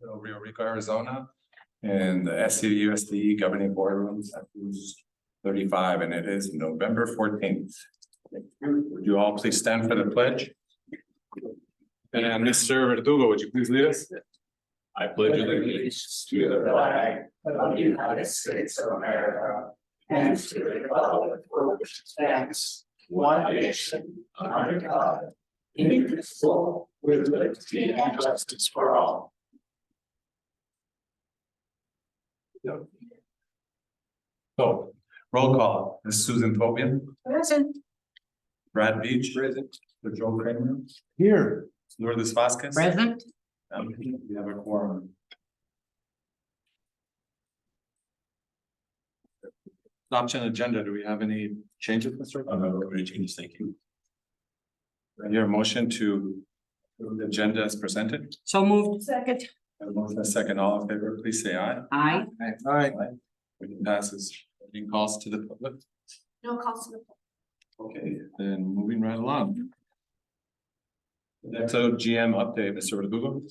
Rio Rico, Arizona. And the SCUSD governing boardrooms at Cruise 35, and it is November 14th. Would you all please stand for the pledge? And Mr. Verdugo, would you please lead us? I pledge allegiance to the flag of the United States of America and to the republic for which it stands, one nation, under God, indivisible, with liberty and justice for all. So, roll call, Ms. Susan Tobian, Present. Brad Beach. Present. Joe Kramer. Here. Lourdes Vasquez. Present. We have a quorum. Adoption agenda, do we have any changes, Mr.? No, any changes, thank you. I hear a motion to approve the agenda as presented. So moved. Second. A motion, a second, all in favor, please say aye. Aye. Aye. Motion passes. Any calls to the public? No calls to the. Okay, then moving right along. Next, GM update, Mr. Verdugo.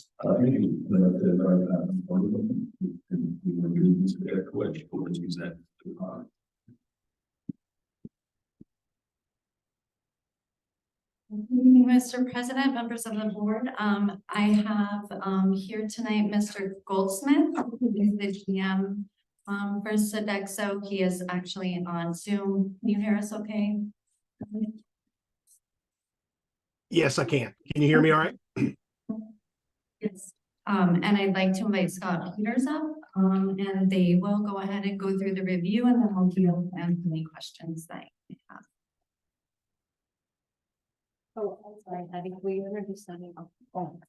Mr. President, members of the board, I have here tonight Mr. Goldsmith, who is the GM for Sodexo. He is actually on Zoom. Can you hear us okay? Yes, I can. Can you hear me all right? Yes. And I'd like to invite Scott Peters up, and they will go ahead and go through the review, and then I'll deal with any questions that you have. Oh, I'm sorry, I think we introduced something. Oh.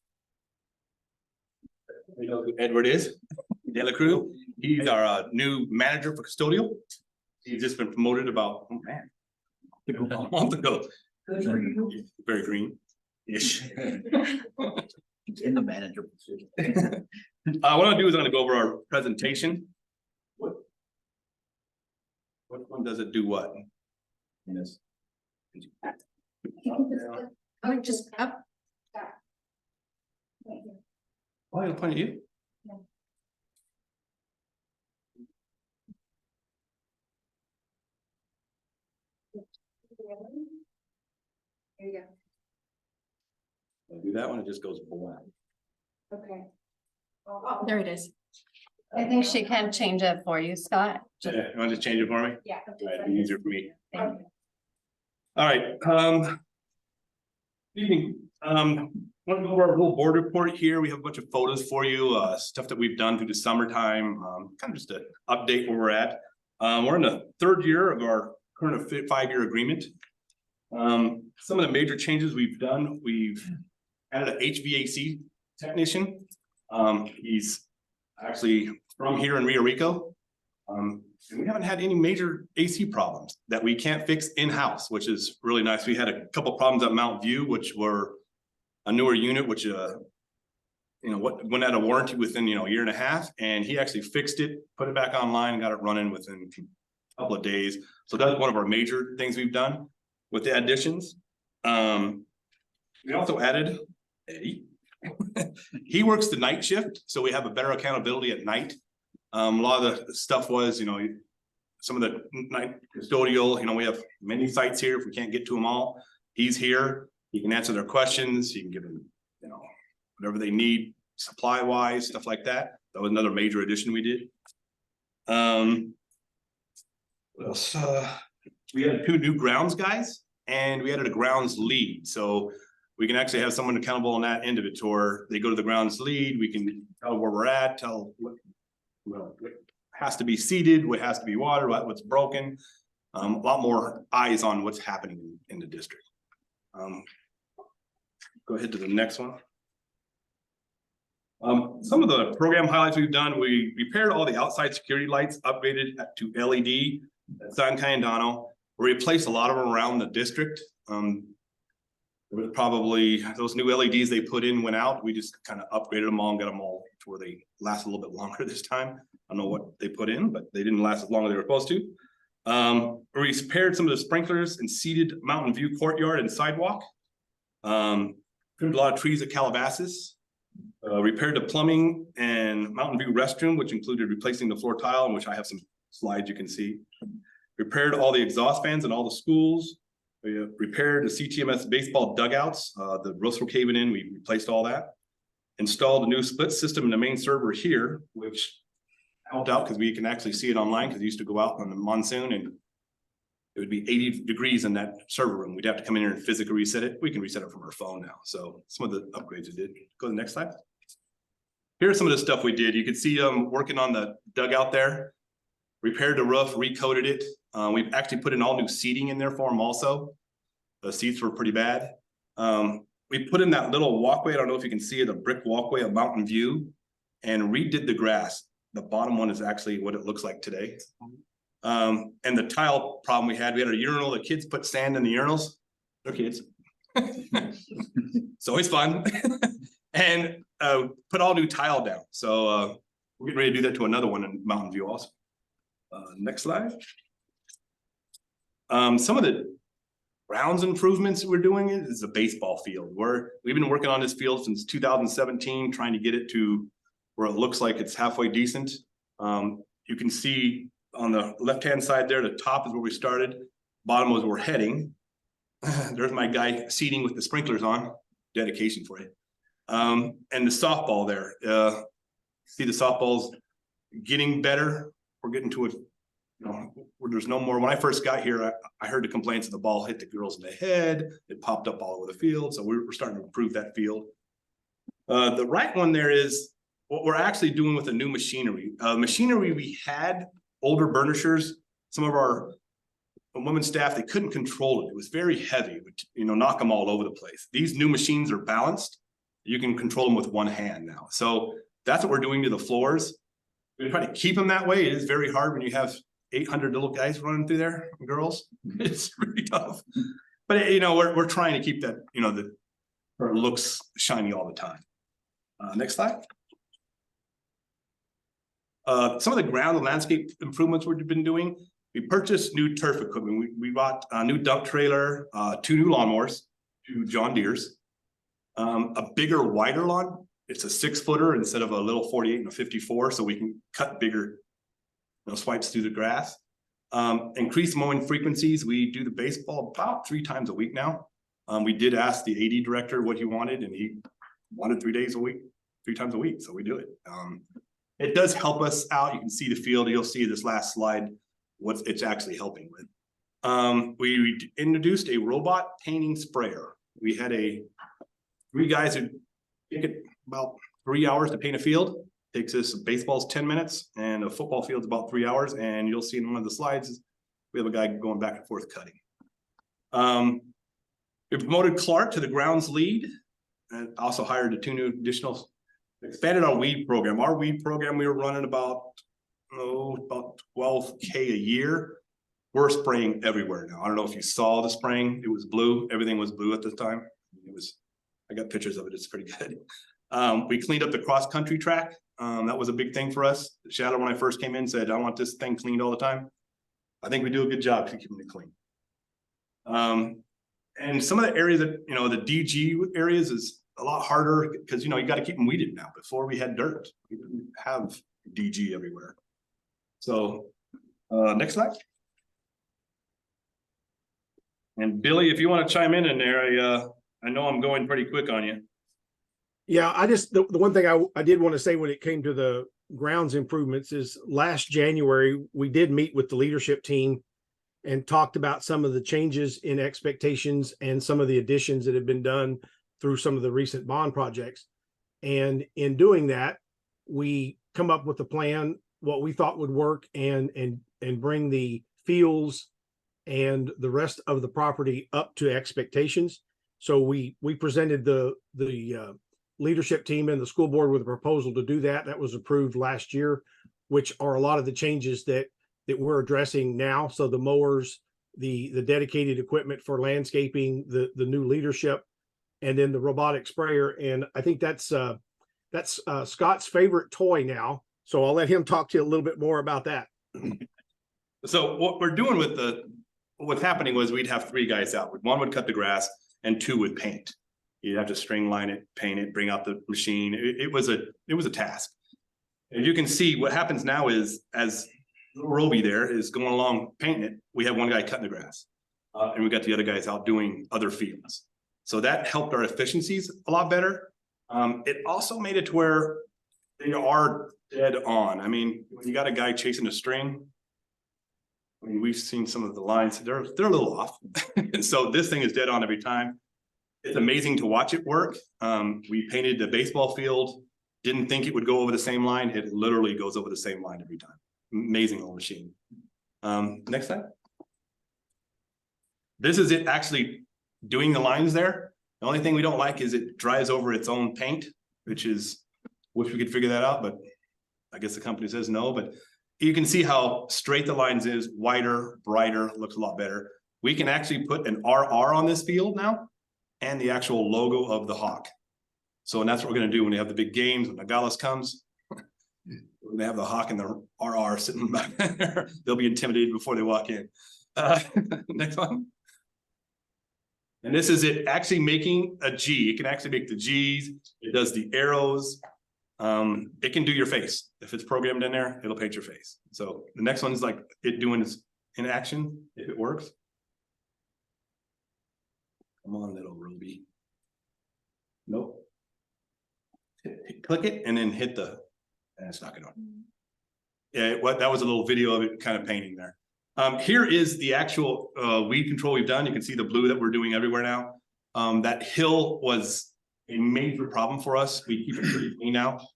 You know who Edward is? De La Cruz. He's our new manager for custodial. He's just been promoted about, oh man, a month ago. Very green-ish. In the manager position. What I'm gonna do is I'm gonna go over our presentation. What one does it do what? Yes. Oh, just up. Oh, you'll point at you? There you I'll do that one, it just goes black. go. Okay. There it is. I think she can change it for you, Scott. Yeah, you want to change it for me? Yeah. All right, it'd be easier for me. Thank you. All right, evening, want to go over our little board report here. We have a bunch of photos for you, stuff that we've done through the summertime, kind of just to update where we're at. We're in the third year of our current 5-year agreement. Some of the major changes we've done, we've added an HVAC technician. He's actually from here in Rio Rico. And we haven't had any major AC problems that we can't fix in-house, which is really nice. We had a couple problems at Mount View, which were a newer unit, which went out of warranty within a year and a half, and he actually fixed it, put it back online, and got it running within a couple of days. So that's one of our major things we've done with the additions. We also added Eddie. He works the night shift, so we have a better accountability at night. A lot of the stuff was, some of the night custodial, we have many sites here. If we can't get to them all, he's here. He can answer their questions. He can give them, whatever they need supply wise, stuff like that. That was another major addition we did. What else? We had 2 new grounds guys, and we added a grounds lead. So we can actually have someone accountable on that end of it, or they go to the grounds lead. We can tell where we're at, tell what has to be seeded, what has to be watered, what's broken. A lot more eyes on what's happening in the district. Go ahead to the next one. Some of the program highlights we've done, we repaired all the outside security lights, upgraded to LED at San Cayetano. We replaced a lot of them around the district. There was probably those new LEDs they put in went out. We just kind of upgraded them all and got them all to where they last a little bit longer this time. I don't know what they put in, but they didn't last as long as they were supposed to. We repaired some of the sprinklers and seeded Mountain View courtyard and sidewalk. Trimmed a lot of trees at Calabasas. Repaired the plumbing and Mountain View restroom, which included replacing the floor tile, in which I have some slides you can see. Repaired all the exhaust fans in all the schools. We repaired the CTMS baseball dugouts. The roofs were caving in. We replaced all that. Installed a new split system in the main server here, which helped out because we can actually see it online, because it used to go out on the monsoon and it would be 80 degrees in that server room. We'd have to come in here and physically reset it. We can reset it from our phone now. So some of the upgrades we did. Go to the next slide. Here's some of the stuff we did. You can see working on the dugout there. Repaired the roof, recoated it. We've actually put in all new seating in there for them also. The seats were pretty bad. We put in that little walkway. I don't know if you can see it, a brick walkway of Mountain View, and redid the grass. The bottom one is actually what it looks like today. And the tile problem we had a urinal. The kids put sand in the urinals. They're kids. It's always fun. And put all new tile down. So we're getting ready to do that to another one in Mountain View also. Next slide. Some of the grounds improvements we're doing is the baseball field. We've been working on this field since 2017, trying to get it to where it looks like it's halfway decent. You can see on the left-hand side there, the top is where we started. Bottom was where we're heading. There's my guy seating with the sprinklers on. Dedication for you. And the softball there. See the softball's getting better. We're getting to it, where there's no more. When I first got here, I heard the complaints that the ball hit the girls in the head. It popped up all over the field. So we're starting to improve that field. The right one there is what we're actually doing with the new machinery. Machinery we had, older burnishers, some of our women's staff, they couldn't control it. It was very heavy, it would, knock them all over the place. These new machines are balanced. You can control them with one hand now. So that's what we're doing to the floors. We try to keep them that way. It is very hard when you have 800 little guys running through there, girls. It's really tough. But we're trying to keep that, the looks shiny all the time. Next slide. Some of the ground and landscape improvements we've been doing. We purchased new turf equipment. We bought a new dump trailer, 2 new lawnmowers, 2 John Deeres, a bigger, wider lawn. It's a 6-footer instead of a little 48 and a 54, so we can cut bigger swipes through the grass. Increase mowing frequencies. We do the baseball about 3 times a week now. We did ask the AD director what he wanted, and he wanted 3 days a week, 3 times a week, so we do it. It does help us out. You can see the field. You'll see this last slide what it's actually helping with. We introduced a robot painting sprayer. We had 3 guys who take it about 3 hours to paint a field. Takes us, baseball's 10 minutes and a football field's about 3 hours. And you'll see in one of the slides, we have a guy going back and forth cutting. We promoted Clark to the grounds lead and also hired the 2 new additional, expanded our weed program. Our weed program, we were running about 12K a year. We're spraying everywhere now. I don't know if you saw the spraying. It was blue. Everything was blue at the time. I got pictures of it. It's pretty good. We cleaned up the cross-country track. That was a big thing for us. Shadow, when I first came in, said, I want this thing cleaned all the time. I think we do a good job keeping it clean. And some of the areas that, the DG areas is a lot harder because, you got to keep them weeded now. Before we had dirt, we didn't have DG everywhere. So next slide. And Billy, if you want to chime in there, I know I'm going pretty quick on you. Yeah, the one thing I did want to say when it came to the grounds improvements is last January, we did meet with the leadership team and talked about some of the changes in expectations and some of the additions that have been done through some of the recent bond projects. And in doing that, we come up with a plan, what we thought would work and bring the fields and the rest of the property up to expectations. So we presented the leadership team and the school board with a proposal to do that. That was approved last year, which are a lot of the changes that we're addressing now. So the mowers, the dedicated equipment for landscaping, the new leadership, and then the robotic sprayer. And I think that's Scott's favorite toy now. So I'll let him talk to you a little bit more about that. So what we're doing with what's happening was we'd have 3 guys out. 1 would cut the grass and 2 would paint. You'd have to string line it, paint it, bring out the machine. It was a task. And you can see what happens now is as Roby there is going along painting it, we have one guy cutting the grass. And we got the other guys out doing other fields. So that helped our efficiencies a lot better. It also made it to where they are dead on. I mean, when you got a guy chasing a string, I mean, we've seen some of the lines, they're a little off. And so this thing is dead on every time. It's amazing to watch it work. We painted the baseball field, didn't think it would go over the same line. It literally goes over the same line every time. Amazing little machine. Next slide. This is it actually doing the lines there. The only thing we don't like is it dries over its own paint, which is, wish we could figure that out, but I guess the company says no, but you can see how straight the lines is, wider, brighter, looks a lot better. We can actually put an RR on this field now and the actual logo of the Hawk. So, and that's what we're gonna do when we have the big games, when Nogales comes. We're gonna have the Hawk and the RR sitting back there. They'll be intimidated before they walk in. Next one. And this is it actually making a G. It can actually make the G's. It does the arrows. It can do your face. If it's programmed in there, it'll paint your face. So the next one is like it doing this in action, if it works. Come on, little Ruby. Nope. Click it and then hit the, and it's not gonna. Yeah, that was a little video of it kind of painting there. Here is the actual weed control we've done. You can see the blue that we're doing everywhere now. That hill was a major problem for us. We keep it pretty clean now.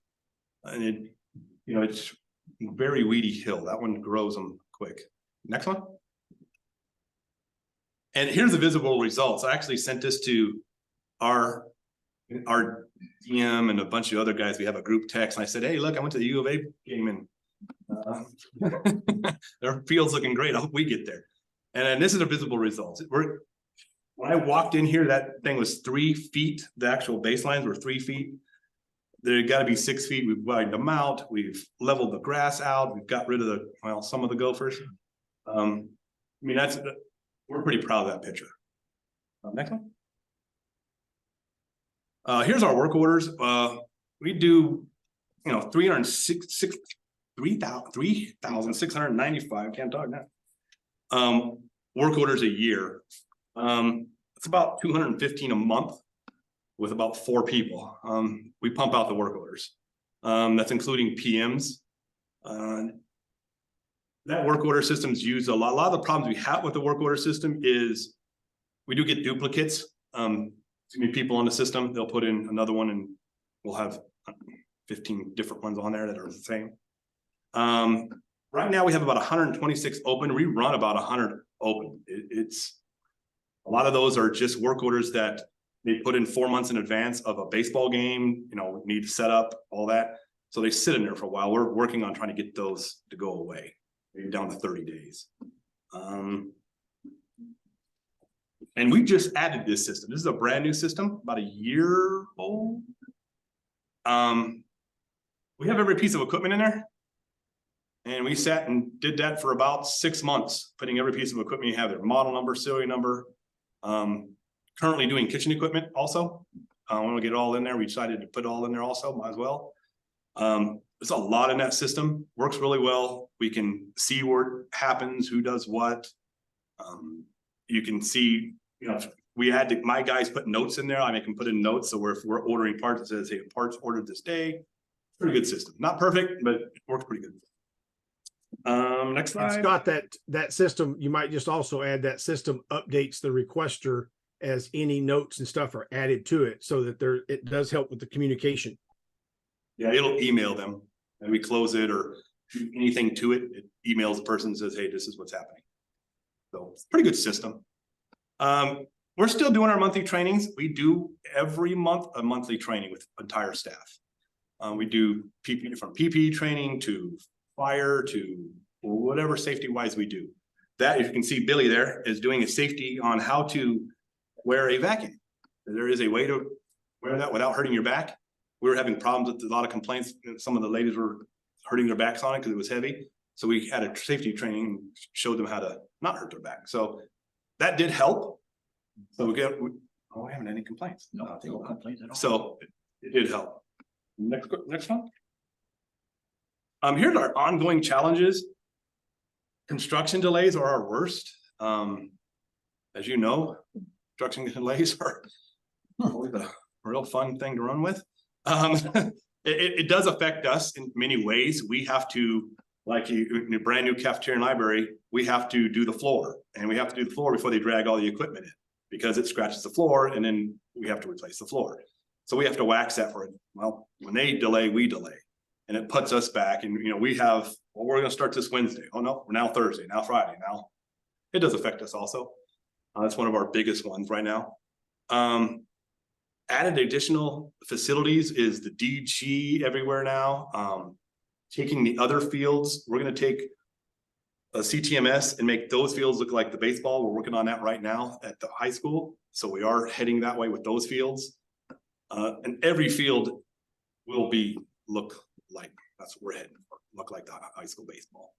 And it, you know, it's very weedy hill. That one grows them quick. Next one. And here's the visible results. I actually sent this to our DM and a bunch of other guys. We have a group text. And I said, hey, look, I went to the U of A game and their field's looking great. I hope we get there. And then this is the visible results. When I walked in here, that thing was 3 feet. The actual baselines were 3 feet. They got to be 6 feet. We've widened them out. We've leveled the grass out. We've got rid of the, well, some of the gophers. I mean, we're pretty proud of that picture. Next one. Here's our work orders. We do, you know, 3,695, can't talk now. Work orders a year. It's about 215 a month with about 4 people. We pump out the work orders. That's including PMs. That work order system's used a lot. A lot of the problems we have with the work order system is we do get duplicates. Too many people on the system, they'll put in another one and we'll have 15 different ones on there that are the same. Right now we have about 126 open. We run about 100 open. It's a lot of those are just work orders that they put in 4 months in advance of a baseball game, you know, need to set up all that. So they sit in there for a while. We're working on trying to get those to go away, maybe down to 30 days. And we just added this system. This is a brand new system, about a year old. We have every piece of equipment in there. And we sat and did that for about 6 months, putting every piece of equipment you have there, model number, serial number. Currently doing kitchen equipment also. When we get it all in there, we decided to put it all in there also, might as well. There's a lot in that system, works really well. We can see where it happens, who does what. You can see, you know, we had to, my guys put notes in there. I make them put in notes. So if we're ordering parts, it says, hey, parts ordered this day. Pretty good system. Not perfect, but it works pretty good. Next slide. And Scott, that system, you might just also add that system updates the requester as any notes and stuff are added to it so that it does help with the communication. Yeah, it'll email them and we close it or anything to it. It emails the person and says, hey, this is what's happening. So it's a pretty good system. We're still doing our monthly trainings. We do every month a monthly training with entire staff. We do PP from PPE training to fire to whatever safety wise we do. That, if you can see Billy there, is doing a safety on how to wear a vacuum. There is a way to wear that without hurting your back. We were having problems with a lot of complaints. Some of the ladies were hurting their backs on it because it was heavy. So we had a safety training and showed them how to not hurt their back. So that did help. So Oh, I haven't had any complaints. No complaints at all. So it did help. Next one. Here's our ongoing challenges. Construction delays are our worst. As you know, construction delays are always a real fun thing to run with. It does affect us in many ways. We have to, like in a brand new cafeteria and library, we have to do the floor, and we have to do the floor before they drag all the equipment in, because it scratches the floor and then we have to replace the floor. So we have to wax that for it. Well, when they delay, we delay. And it puts us back, and we have, well, we're gonna start this Wednesday. Oh no, we're now Thursday, now Friday, now. It does affect us also. That's one of our biggest ones right now. Added additional facilities is the DG everywhere now. Taking the other fields, we're gonna take a CTMS and make those fields look like the baseball. We're working on that right now at the high school. So we are heading that way with those fields. And every field will look like, that's what we're heading for, look like the high school baseball.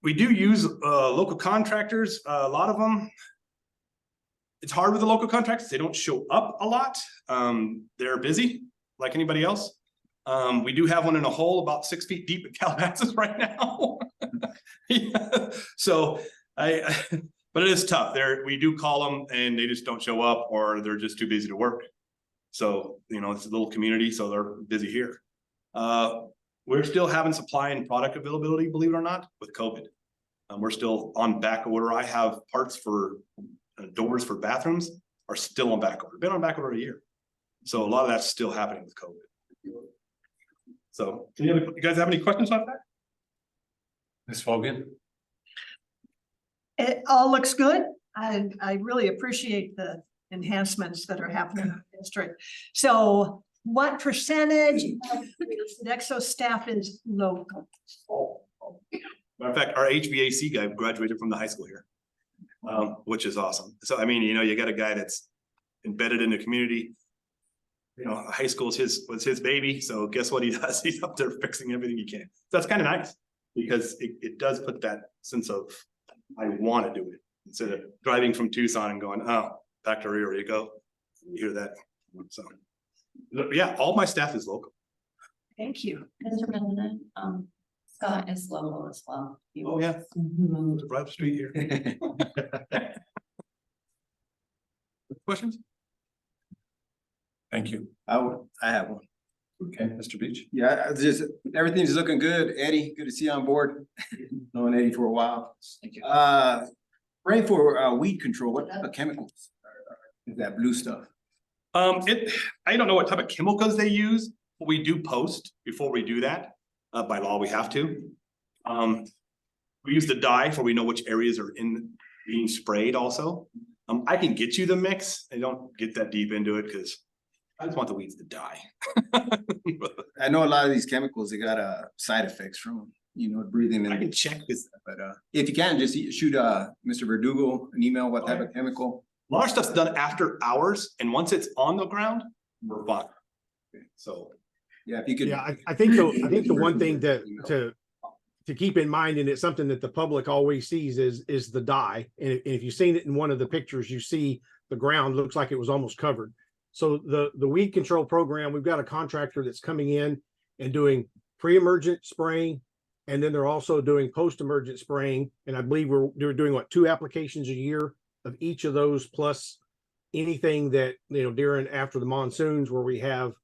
We do use local contractors, a lot of them. It's hard with the local contractors, they don't show up a lot. They're busy like anybody else. We do have one in a hole about 6 feet deep at Calabasas right now. Yeah. So but it is tough. We do call them and they just don't show up, or they're just too busy to work. So, it's a little community, so they're busy here. We're still having supply and product availability, believe it or not, with COVID. We're still on back order. I have parts for doors for bathrooms are still on back order. Been on back order a year. So a lot of that's still happening with COVID. So, you guys have any questions on that? Ms. Fogan? It all looks good. I really appreciate the enhancements that are happening in the district. So what percentage of Sodexo staff is local? Matter of fact, our HVAC guy graduated from the high school here, which is awesome. So, you got a guy that's embedded in the community. High school was his baby. So guess what he does? He's up there fixing everything he can. So that's kind of nice, because it does put that sense of, I want to do it, instead of driving from Tucson and going, oh, back to Rio Rico. You hear that? So, yeah, all my staff is local. Thank you. Mr. President, Scott is local as well. Oh, yeah. Right up the street here. Questions? Thank you. I have one. Okay, Mr. Beach? Yeah, everything's looking good. Eddie, good to see you on board. Known Eddie for a while. Thank you. Rain for weed control, what type of chemicals is that blue stuff? I don't know what type of chemicals they use, but we do post before we do that. By law, we have to. We use the dye for, we know which areas are being sprayed also. I can get you the mix. I don't get that deep into it because I just want the weeds to die. I know a lot of these chemicals, they got side effects from, breathing I in. can check this. But if you can, just shoot Mr. Verdugo an email, what type of chemical. A lot of stuff's done after hours, and once it's on the ground, we're fine. So, Yeah, if you could. Yeah, I think the one thing to keep in mind, and it's something that the public always sees, is the dye. And if you've seen it in one of the pictures, you see the ground looks like it was almost covered. So the weed control program, we've got a contractor that's coming in and doing pre-emergent spraying, and then they're also doing post-emergent spraying. And I believe we're doing 2 applications a year of each of those, plus anything that, during after the monsoons where we have,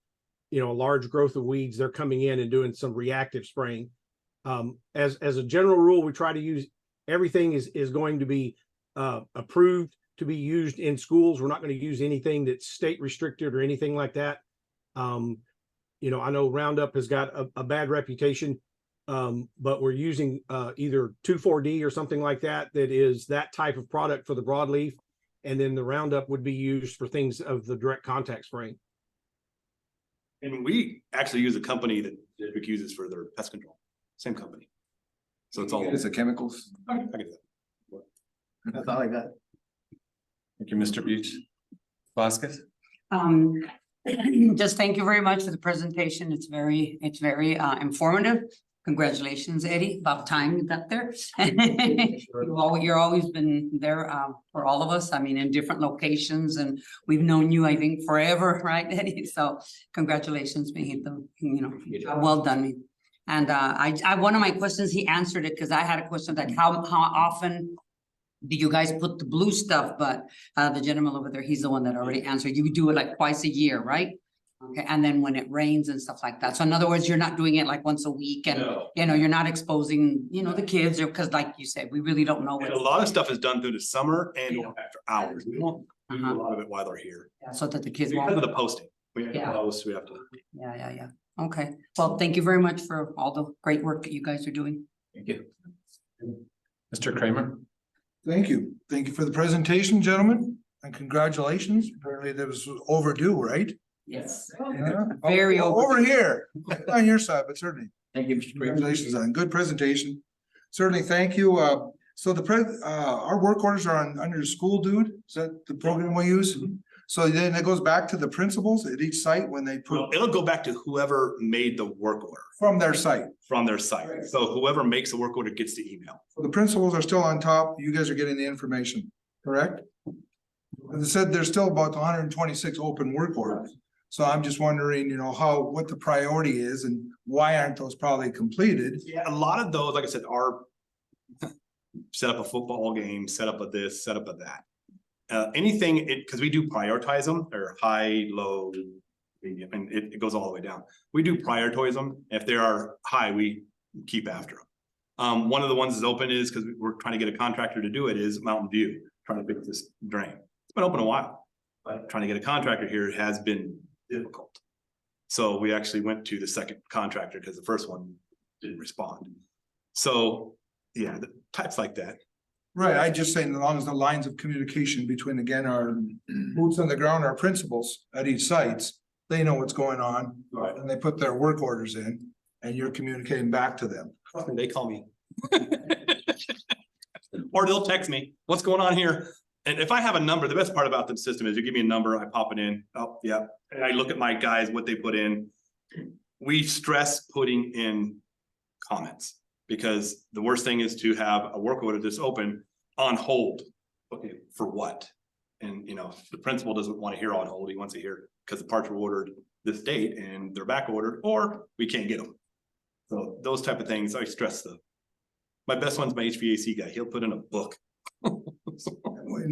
a large growth of weeds, they're coming in and doing some reactive spraying. As a general rule, we try to use everything is going to be approved to be used in schools. We're not going to use anything that's state restricted or anything like that. I know Roundup has got a bad reputation, but we're using either 2,4-D or something like that is that type of product for the broadleaf, and then the Roundup would be used for things of the direct contact spraying. and we actually use a company that Dick uses for their pest control, same company. So it's all. It's the chemicals. I get that. That's all I got. Thank you, Mr. Beach. Vasquez? Just thank you very much for the presentation. It's very informative. Congratulations, Eddie, about time you got there. You're always been there for all of us, I mean, in different locations, and we've known you, I think, forever, right, Eddie? So congratulations, Mijito, you know, well done. And one of my questions, he answered it, because I had a question like, how often do you guys put the blue stuff? But the gentleman over there, he's the one that already answered. You do it like twice a year, right? Okay, and then when it rains and stuff like that. So in other words, you're not doing it like once a week and, you know, you're not exposing, you know, the kids, or because like you said, we really don't know. And what a lot of stuff is done through the summer and or after hours. We won't do a lot of it while they're here. So that the kids Because won't. of the posting. We have to Yeah. post, we have to. Yeah. Okay, well, thank you very much for all the great work that you guys are doing. Thank you. Mr. Kramer? Thank you. Thank you for the presentation, gentlemen, and congratulations. Apparently that was overdue, right? Yes. Yeah. Very Over here, on your side, but certainly. Thank you, Mr. Congratulations on good presentation. Certainly, thank you. So our work orders are under school dude. Is that the program we use? So then it goes back to the principals at each site when they Well, put it'll go back to whoever made the work order from their site. from their site. So whoever makes the work order gets the email. So the principals are still on top. You guys are getting the information, correct? As I said, there's still about 126 open work orders. So I'm just wondering, you know, what the priority is and why aren't those probably completed? Yeah, a lot of those, like I said, are set up a football game, set up a this, set up a that. Anything, because we do prioritize them, or high, low, medium, and it goes all the way down. We do prioritize them. If they are high, we keep after them. One of the ones that's open is, because we're trying to get a contractor to do it, is Mountain View, trying to fix this drain. It's been open a while, but trying to get a contractor here has been difficult. So we actually went to the second contractor because the first one didn't respond. So, yeah, the types like that. Right, I just saying, as long as the lines of communication between, again, our boots on the ground, our principals at each sites, they know what's going on. Right. And they put their work orders in and you're communicating back to them. They call me. Or they'll text me, what's going on here? And if I have a number, the best part about the system is you give me a number, I pop it in, oh, yeah, and I look at my guys, what they put in. We stress putting in comments, because the worst thing is to have a work order that's open on hold. Okay, for what? And you know, the principal doesn't want to hear on hold, he wants to hear because the parts were ordered this date and they're back ordered, or we can't get them. So those type of things, I stress my best one's my HVAC guy, he'll put in a book.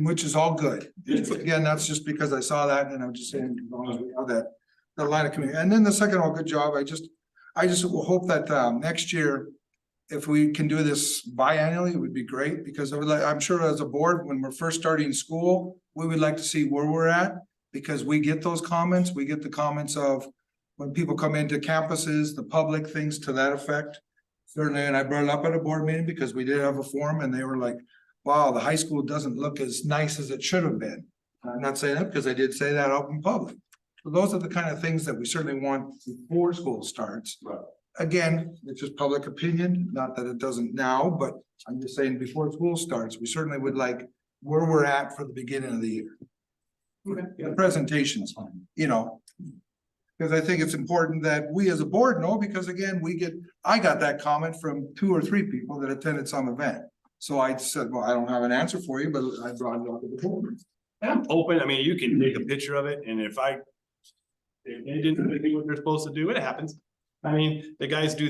Which is all good. Again, that's just because I saw that and I'm just saying, as long as we have that line of communication. And then the second one, good job. I just will hope that next year, if we can do this biannually, it would be great, because I'm sure as a board, when we're first starting school, we would like to see where we're at, because we get those comments. We get the comments of when people come into campuses, the public, things to that effect. Certainly, and I brought it up at a board meeting because we did have a forum and they were like, wow, the high school doesn't look as nice as it should have been. I'm not saying that because I did say that out in public. So those are the kind of things that we certainly want before school starts. Right. Again, it's just public opinion, not that it doesn't now, but I'm just saying before school starts, we certainly would like where we're at for the beginning of the year. The presentations, you know, because I think it's important that we as a board know, because again, I got that comment from 2 or 3 people that attended some event. So I said, well, I don't have an answer for you, but I brought it up to the board. I'm open, I mean, you can take a picture of it, and if they didn't do what they're supposed to do, it happens. I mean, the guys do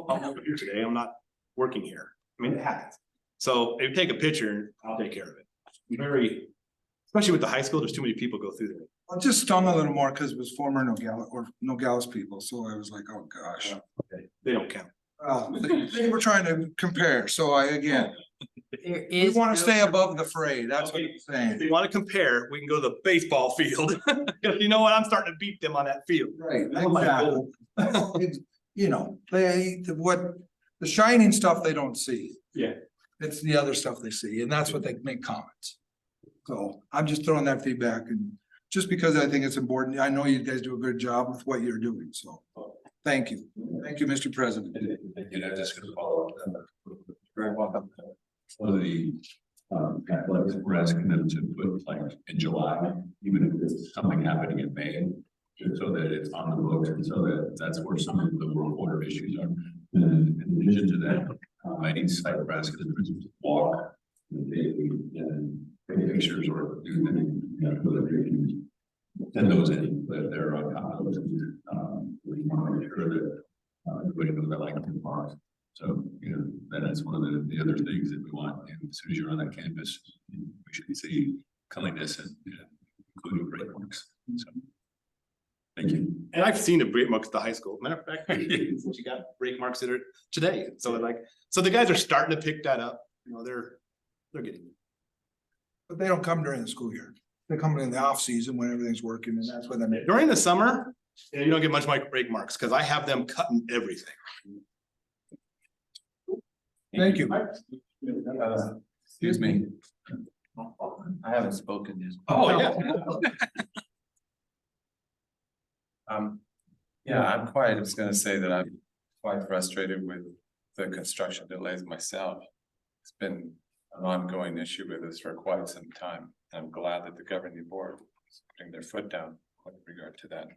I'm not here today, I'm not working here. I mean, it happens. So if you take a picture, I'll take care of it. Especially with the high school, there's too many people go through there. I just stung a little more because it was former Nogales people, so I was like, oh, gosh. Okay, they don't count. They were trying to compare, so There we is. want to stay above the fray, that's what I'm If saying. you want to compare, we can go to the baseball field. Because you know what, I'm starting to beat them on that field. Right, Oh my exactly. It's, you know, the shining stuff they don't see. Yeah. It's the other stuff they see, and that's what they make comments. So I'm just throwing that feedback, and just because I think it's important, I know you guys do a good job with what you're doing, so. Thank you. Thank you, Mr. President. And I'm just gonna follow up. Very welcome. So the athletics were as committed to put like in July, even if there's something happening in May. just so that it's on the books, and so that's where some of the work order issues are. And in addition to that, any site practices, walk, daily, and take pictures or do anything, so that they can send those in, that they're on top of those. We want to make sure that everybody knows that like the parks. So, that's one of the other things that we want. And as soon as you're on that campus, we should see cleanliness and including break marks. So, thank you. And I've seen the break marks at the high school. Matter of fact, you got break marks that are today. So so the guys are starting to pick that up. They're getting it. But they don't come during the school year. They come in the off season when everything's working, and that's when they. During the summer, you don't get much break marks because I have them cutting everything. Thank you. Excuse me. I haven't spoken yet. Oh, yeah. Yeah, I was gonna say that I'm quite frustrated with the construction delays myself. It's been an ongoing issue with us for quite some time. I'm glad that the governing board is putting their foot down with regard to that.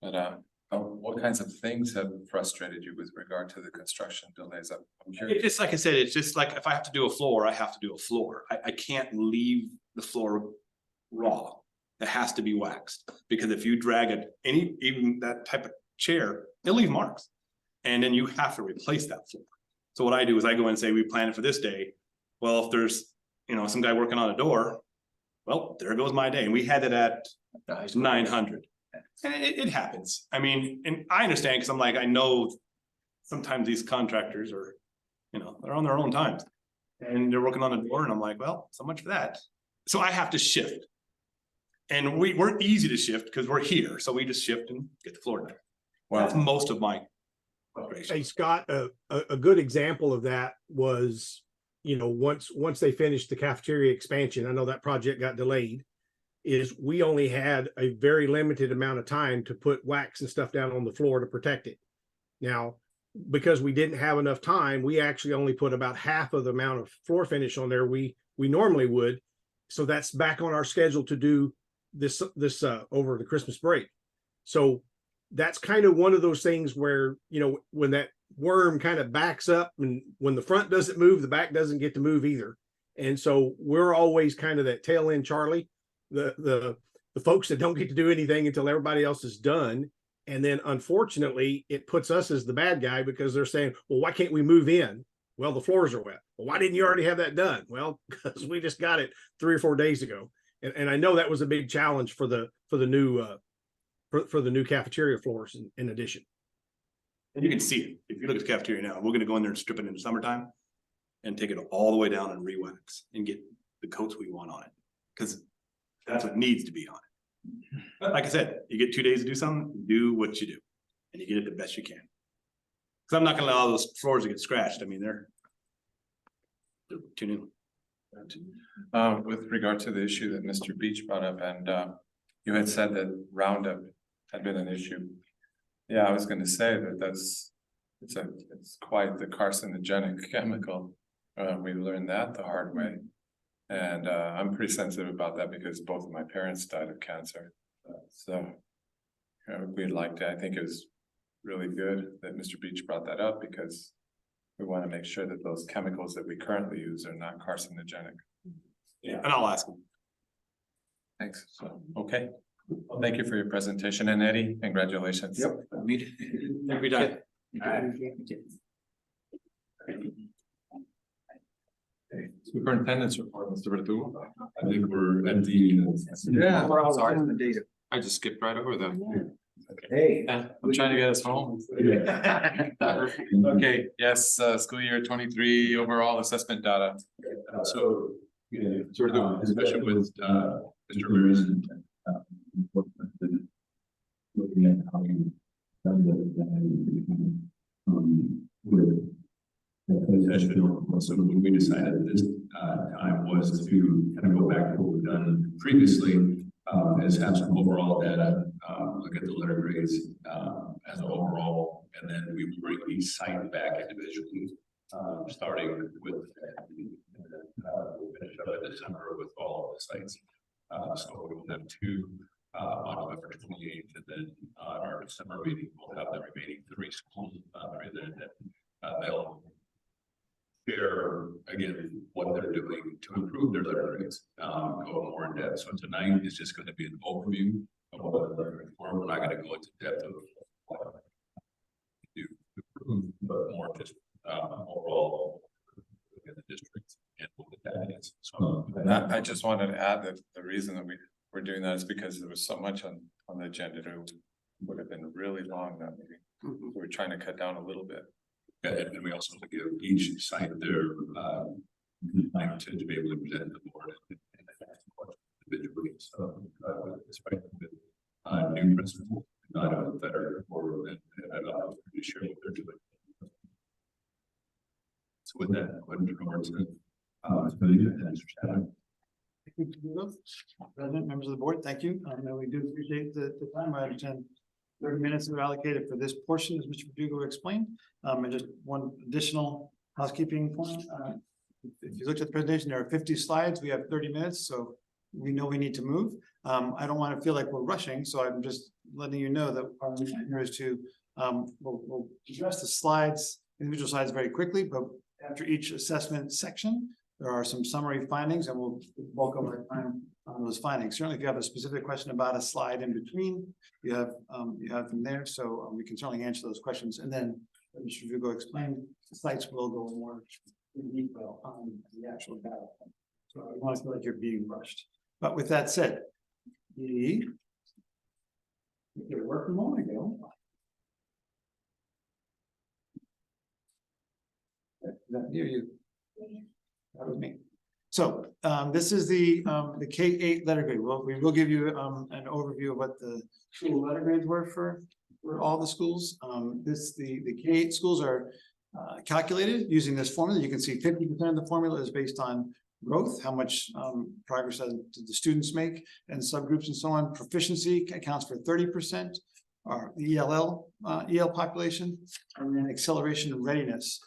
But what kinds of things have frustrated you with regard to the construction delays? I'm curious. It's just like I said, it's just like if I have to do a floor, I have to do a floor. I can't leave the floor raw. It has to be waxed, because if you drag it, even that type of chair, it'll leave marks. And then you have to replace that floor. So what I do is I go in and say, we planned it for this day. Well, if there's, some guy working on a door, well, there goes my day. And we had it at 900. And it happens. I mean, and I understand, because I'm like, I know sometimes these contractors are, they're on their own times and they're working on the door, and I'm like, well, so much for that. So I have to shift. And we're easy to shift because we're here. So we just shift and get the floor done. Well, that's most of my frustration. Hey, Scott, a good example of that was, once they finished the cafeteria expansion, I know that project got delayed, is we only had a very limited amount of time to put wax and stuff down on the floor to protect it. Now, because we didn't have enough time, we actually only put about half of the amount of floor finish on there we normally would. So that's back on our schedule to do this over the Christmas break. So that's kind of one of those things where, when that worm kind of backs up, and when the front doesn't move, the back doesn't get to move either. And so we're always kind of that tail end Charlie, the folks that don't get to do anything until everybody else is done. And then unfortunately, it puts us as the bad guy, because they're saying, well, why can't we move in? Well, the floors are wet. Well, why didn't you already have that done? Well, because we just got it 3 or 4 days ago. And I know that was a big challenge for the new cafeteria floors in addition. And you can see it. If you look at the cafeteria now, we're going to go in there and strip it in the summertime and take it all the way down and re-wax and get the coats we want on it, because that's what needs to be on it. But like I said, you get 2 days to do something, do what you do, and you get it the best you can. Because I'm not going to allow those floors to get scratched. I mean, they're too new. With regard to the issue that Mr. Beach brought up, and you had said that Roundup had been an issue. Yeah, I was going to say that it's quite the carcinogenic chemical. We learned that the hard way, and I'm pretty sensitive about that because both of my parents died of cancer. I think it was really good that Mr. Beach brought that up, because we want to make sure that those chemicals that we currently use are not carcinogenic. Yeah, and I'll ask them. Thanks. So, okay. Well, thank you for your presentation, and Eddie, congratulations. Yep. Every time. Superintendent's report, Mr. Verdugo. I think we're at the. Yeah. Sorry. The data. I just skipped right over them. Hey. I'm trying to get us home. Okay, yes, school year 23 overall assessment data. So, sort of the discussion with Mr. Ramirez. Looking at how we done so what we decided at this time was to kind of go back to what we've done previously, is have some overall data, look at the letter grades as an overall, and then we bring each site back individually, starting with we'll finish up in December with all of the sites. So we will have 2 on November 28th the summer meeting, we'll have the remaining 3 schools, they'll share again what they're doing to improve their letter grades, go more in depth. So tonight is just going to be an overview of what they're learning for. We're not going to go into depth of what to improve, but more just overall in the district and what that is. So I just wanted to add that the reason that we're doing that is because there was so much on the agenda. It would have been really long, that meeting. We're trying to cut down a little bit. and we also have to give each site their time to be able to present the board and ask questions individually. So despite the new principal, not that are more than to share what they're doing. So with that, I would turn over to Mr. Chadwick. President, members of the board, thank you. I know we do appreciate the time. I understand 30 minutes are allocated for this portion, as Mr. Verdugo explained. And just one additional housekeeping point. If you looked at the presentation, there are 50 slides. We have 30 minutes, so we know we need to move. I don't want to feel like we're rushing, so I'm just letting you know that our mission here is to we'll address the slides, individual slides very quickly, but after each assessment section, there are some summary findings, and we'll bulk up our time on those findings. Certainly, if you have a specific question about a slide in between, you have them there, so we can certainly answer those questions. And then, as Mr. Verdugo explained, the sites will go more in detail on the actual data. So I want to feel like you're being rushed. But with that said, it worked a moment ago. That near you. That was me. So this is the K-8 letter grade. Well, we will give you an overview of what the school letter grades were for all the schools. The K-8 schools are calculated using this formula. You can see 50% of the formula is based on growth, how much progress did the students make, and subgroups and so on. Proficiency accounts for 30%, or the EL population, and then acceleration and readiness.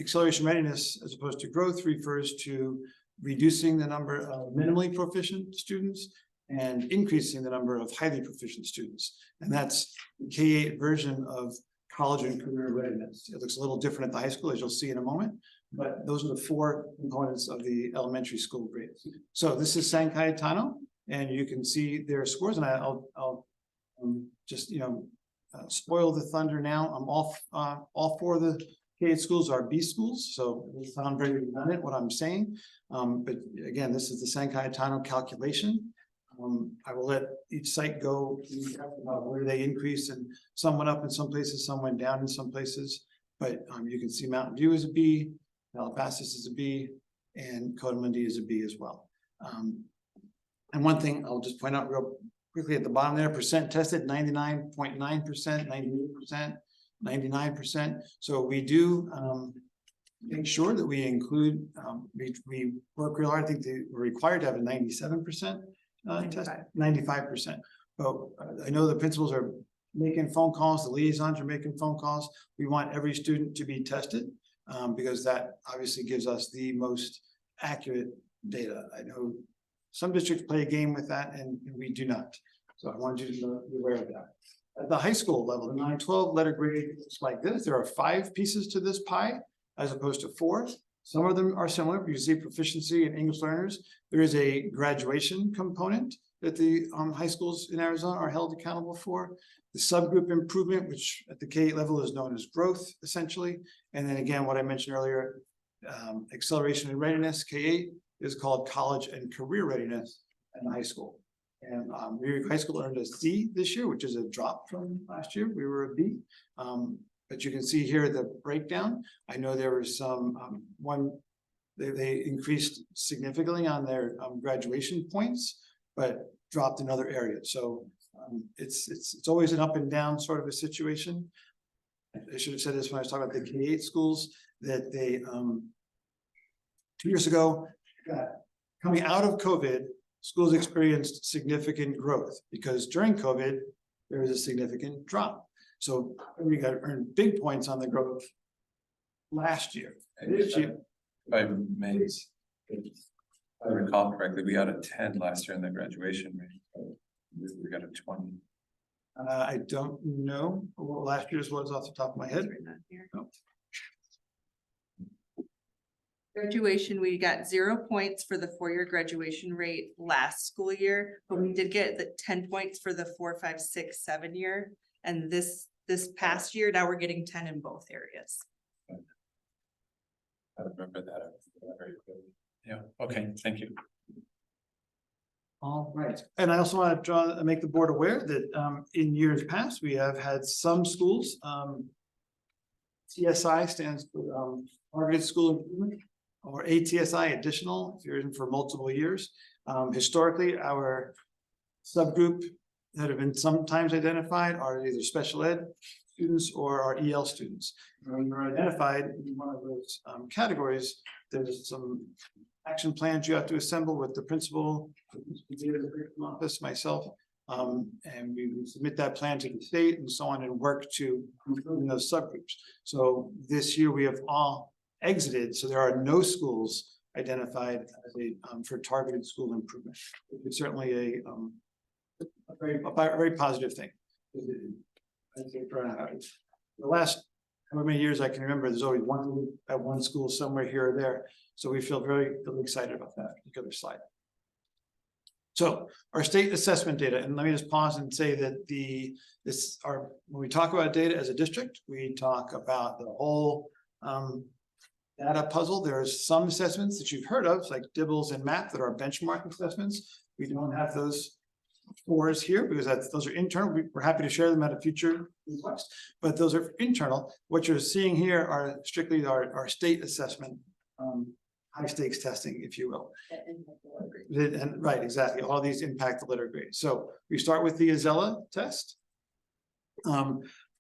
Acceleration readiness, as opposed to growth, refers to reducing the number of minimally proficient students and increasing the number of highly proficient students. And that's the K-8 version of college and career readiness. It looks a little different at the high school, as you'll see in a moment, but those are the 4 components of the elementary school grades. So this is San Cayetano, and you can see their scores, and I'll just, spoil the thunder now. All 4 of the K-8 schools are B schools, so it sounds very redundant what I'm saying. But again, this is the San Cayetano calculation. I will let each site go about where they increase, and some went up in some places, some went down in some places. But you can see Mountain View is a B, Calabasas is a B, and Cotamundi is a B as well. And one thing I'll just point out real quickly at the bottom there, percent tested, 99.9%, 98%. 99%. So we do make sure that we include, we work real hard. I think we're required to have a 97% test, 95%. But I know the principals are making phone calls, the liaisons are making phone calls. We want every student to be tested because that obviously gives us the most accurate data. I know some districts play a game with that, and we do not. So I want you to be aware of that. At the high school level, the 9-12 letter grade looks like this. There are 5 pieces to this pie as opposed to 4. Some of them are similar. You see proficiency in English learners. There is a graduation component that the high schools in Arizona are held accountable for. The subgroup improvement, which at the K-8 level is known as growth, essentially. And then again, what I mentioned earlier, acceleration and readiness, K-8 is called college and career readiness in high school. And Weir High School earned a C this year, which is a drop from last year. We were a B. But you can see here the breakdown. I know there was some they increased significantly on their graduation points, but dropped in other areas. So it's always an up and down sort of a situation. I should have said this when I was talking about the K-8 schools, that they 2 years ago, coming out of COVID, schools experienced significant growth because during COVID, there was a significant drop. So we got to earn big points on the growth last year. This year, If I may, if I recall correctly, we got a 10 last year in the graduation rate. We got a 20. I don't know what last year's was off the top of my head. No. Graduation, we got 0 points for the 4-year graduation rate last school year, but we did get the 10 points for the 4, 5, 6, 7 year. And this past year, now we're getting 10 in both areas. I remember that. Very good. Yeah, okay, thank you. All right, and I also want to make the board aware that in years past, we have had some schools. TSI stands for Targeted School Improvement, or ATSI additional, if you're in for multiple years. Historically, our subgroup that have been sometimes identified are either special ed students or our EL students. When you're identified in one of those categories, there's some action plans you have to assemble with the principal, the office, myself, and we submit that plan to the state and so on, and work to improve in those subgroups. So this year we have all exited, so there are no schools identified as for targeted school improvement. It's certainly a very positive thing. I think for the last however many years I can remember, there's always one at one school somewhere here or there. So we feel really excited about that particular slide. So our state assessment data, and let me just pause and say that when we talk about data as a district, we talk about the whole data puzzle. There's some assessments that you've heard of, like DIBELS and MAP, that are benchmark assessments. We don't have those scores here because those are internal. We're happy to share them at a future request, but those are internal. What you're seeing here are strictly our state assessment, high stakes testing, if you will. And right, exactly. All these impact the letter grade. So we start with the Azella test.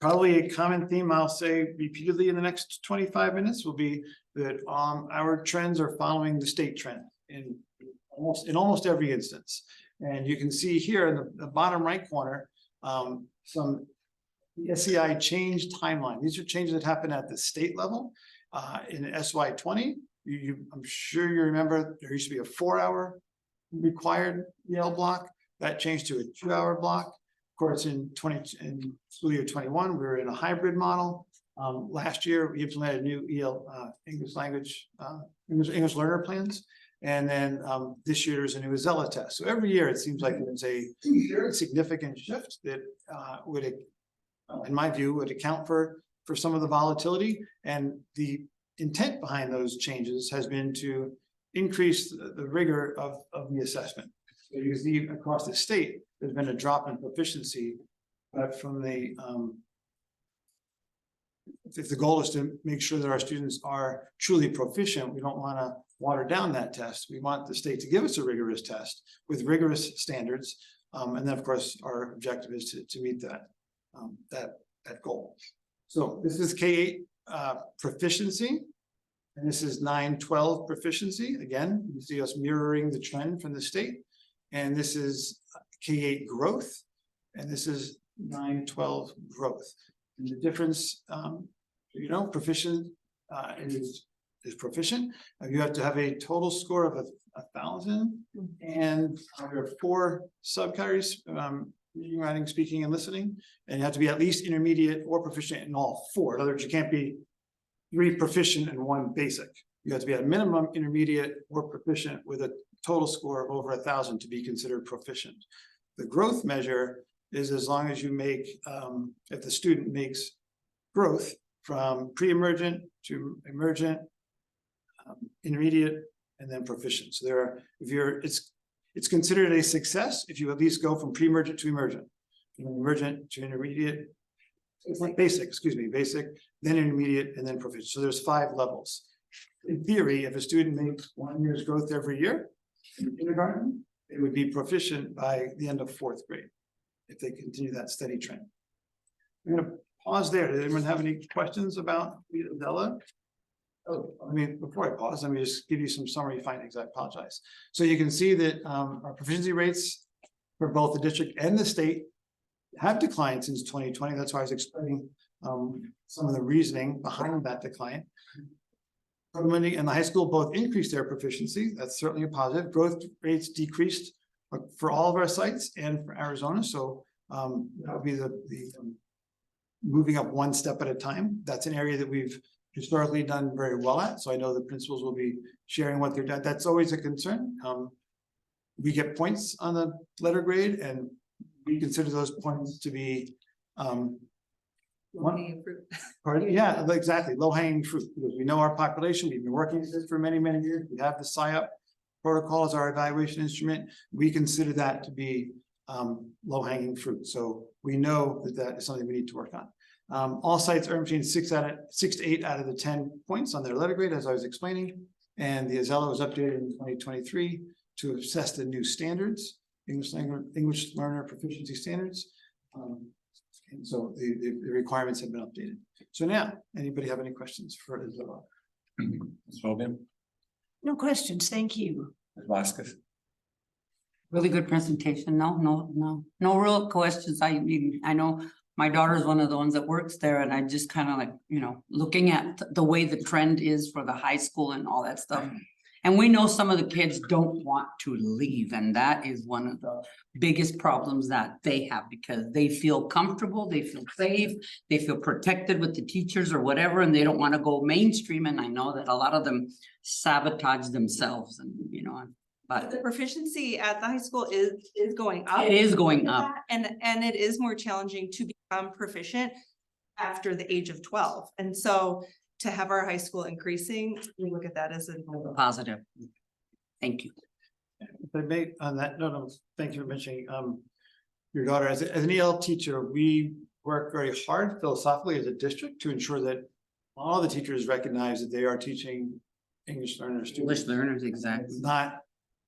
Probably a common theme I'll say repeatedly in the next 25 minutes will be that our trends are following the state trend in almost every instance. And you can see here in the bottom right corner, some SEI change timeline. These are changes that happen at the state level. In SY20, I'm sure you remember there used to be a 4-hour required Yale block. That changed to a 2-hour block. Of course, in school year 21, we were in a hybrid model. Last year, we implemented new EL English language, English learner plans. And then this year there's a new Azella test. So every year it seems like there's a very significant shift that would, in my view, would account for some of the volatility. And the intent behind those changes has been to increase the rigor of the assessment. So you can see across the state, there's been a drop in proficiency, but from if the goal is to make sure that our students are truly proficient, we don't want to water down that test. We want the state to give us a rigorous test with rigorous standards. And then of course, our objective is to meet that goal. So this is K-8 proficiency, and this is 9-12 proficiency. Again, you see us mirroring the trend from the state. And this is K-8 growth, and this is 9-12 growth. And the difference, proficient is proficient. You have to have a total score of 1,000, and there are 4 subcategories: reading, writing, speaking, and listening. And you have to be at least intermediate or proficient in all 4. In other words, you can't be 3 proficient and 1 basic. You have to be at minimum intermediate or proficient with a total score of over 1,000 to be considered proficient. The growth measure is as long as you make, if the student makes growth from pre-emergent to emergent, intermediate, and then proficient. So it's considered a success if you at least go from pre-emergent to emergent, emergent to intermediate, basic, then intermediate, and then proficient. So there's 5 levels. In theory, if a student makes 1 year's growth every year in kindergarten, it would be proficient by the end of 4th grade if they continue that steady trend. I'm going to pause there. Does anyone have any questions about the Azella? Oh, before I pause, let me just give you some summary findings. I apologize. So you can see that our proficiency rates for both the district and the state have declined since 2020. That's why I was explaining some of the reasoning behind that decline. Elementary and the high school both increased their proficiency. That's certainly a positive. Growth rates decreased for all of our sites and for Arizona. So That would be moving up one step at a time. That's an area that we've historically done very well at. So I know the principals will be sharing what they're done. That's always a concern. We get points on the letter grade and we consider those points to be Low-hanging fruit. yeah, exactly, low hanging fruit, because we know our population, we've been working with this for many, many years, we have the SIOP protocol as our evaluation instrument, we consider that to be low hanging fruit, so we know that that is something we need to work on. All sites earn between 6 to 8 out of the 10 points on their letter grade, as I was explaining, and the Azella was updated in 2023 to assess the new standards, English learner proficiency standards. And so the requirements have been updated. So now, anybody have any questions for Azella? Ms. Hogan, No questions, thank you. Ms. Vasquez. Really good presentation. No real questions. I mean, I know my daughter's one of the ones that works there and I just kind of like, looking at the way the trend is for the high school and all that stuff. And we know some of the kids don't want to leave, and that is one of the biggest problems that they have because they feel comfortable, they feel safe, they feel protected with the teachers or whatever, and they don't want to go mainstream. And I know that a lot of them sabotage themselves and, but The proficiency at the high school is going up. it is going up. And it is more challenging to become proficient after the age of 12. And so to have our high school increasing, we look at that as a Positive. Thank you. If I may, on that note, thank you for mentioning your daughter. As an EL teacher, we work very hard philosophically as a district to ensure that all the teachers recognize that they are teaching English learners. English learners, exactly. It's not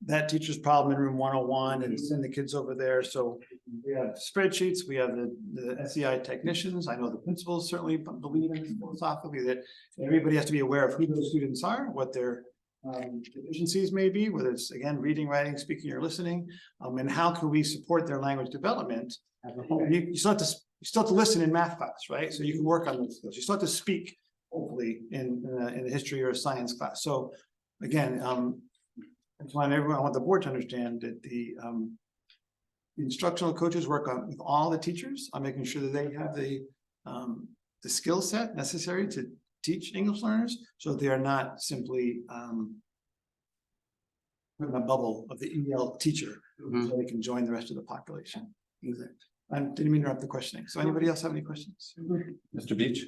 that teacher's problem in room 101 and send the kids over there. So we have spreadsheets, we have the SEI technicians. I know the principals certainly believe in philosophically that everybody has to be aware of who those students are, what their deficiencies may be, whether it's again, reading, writing, speaking, or listening, and how can we support their language development as a whole. You still have to listen in math class, right? So you can work on those skills. You still have to speak, hopefully, in a history or a science class. So again, I want the board to understand that the instructional coaches work with all the teachers on making sure that they have the skill set necessary to teach English learners, so they are not simply in a bubble of the EL teacher, so they can join the rest of the population. Exactly. I didn't mean to interrupt the questioning. So anybody else have any questions? Mr. Beach.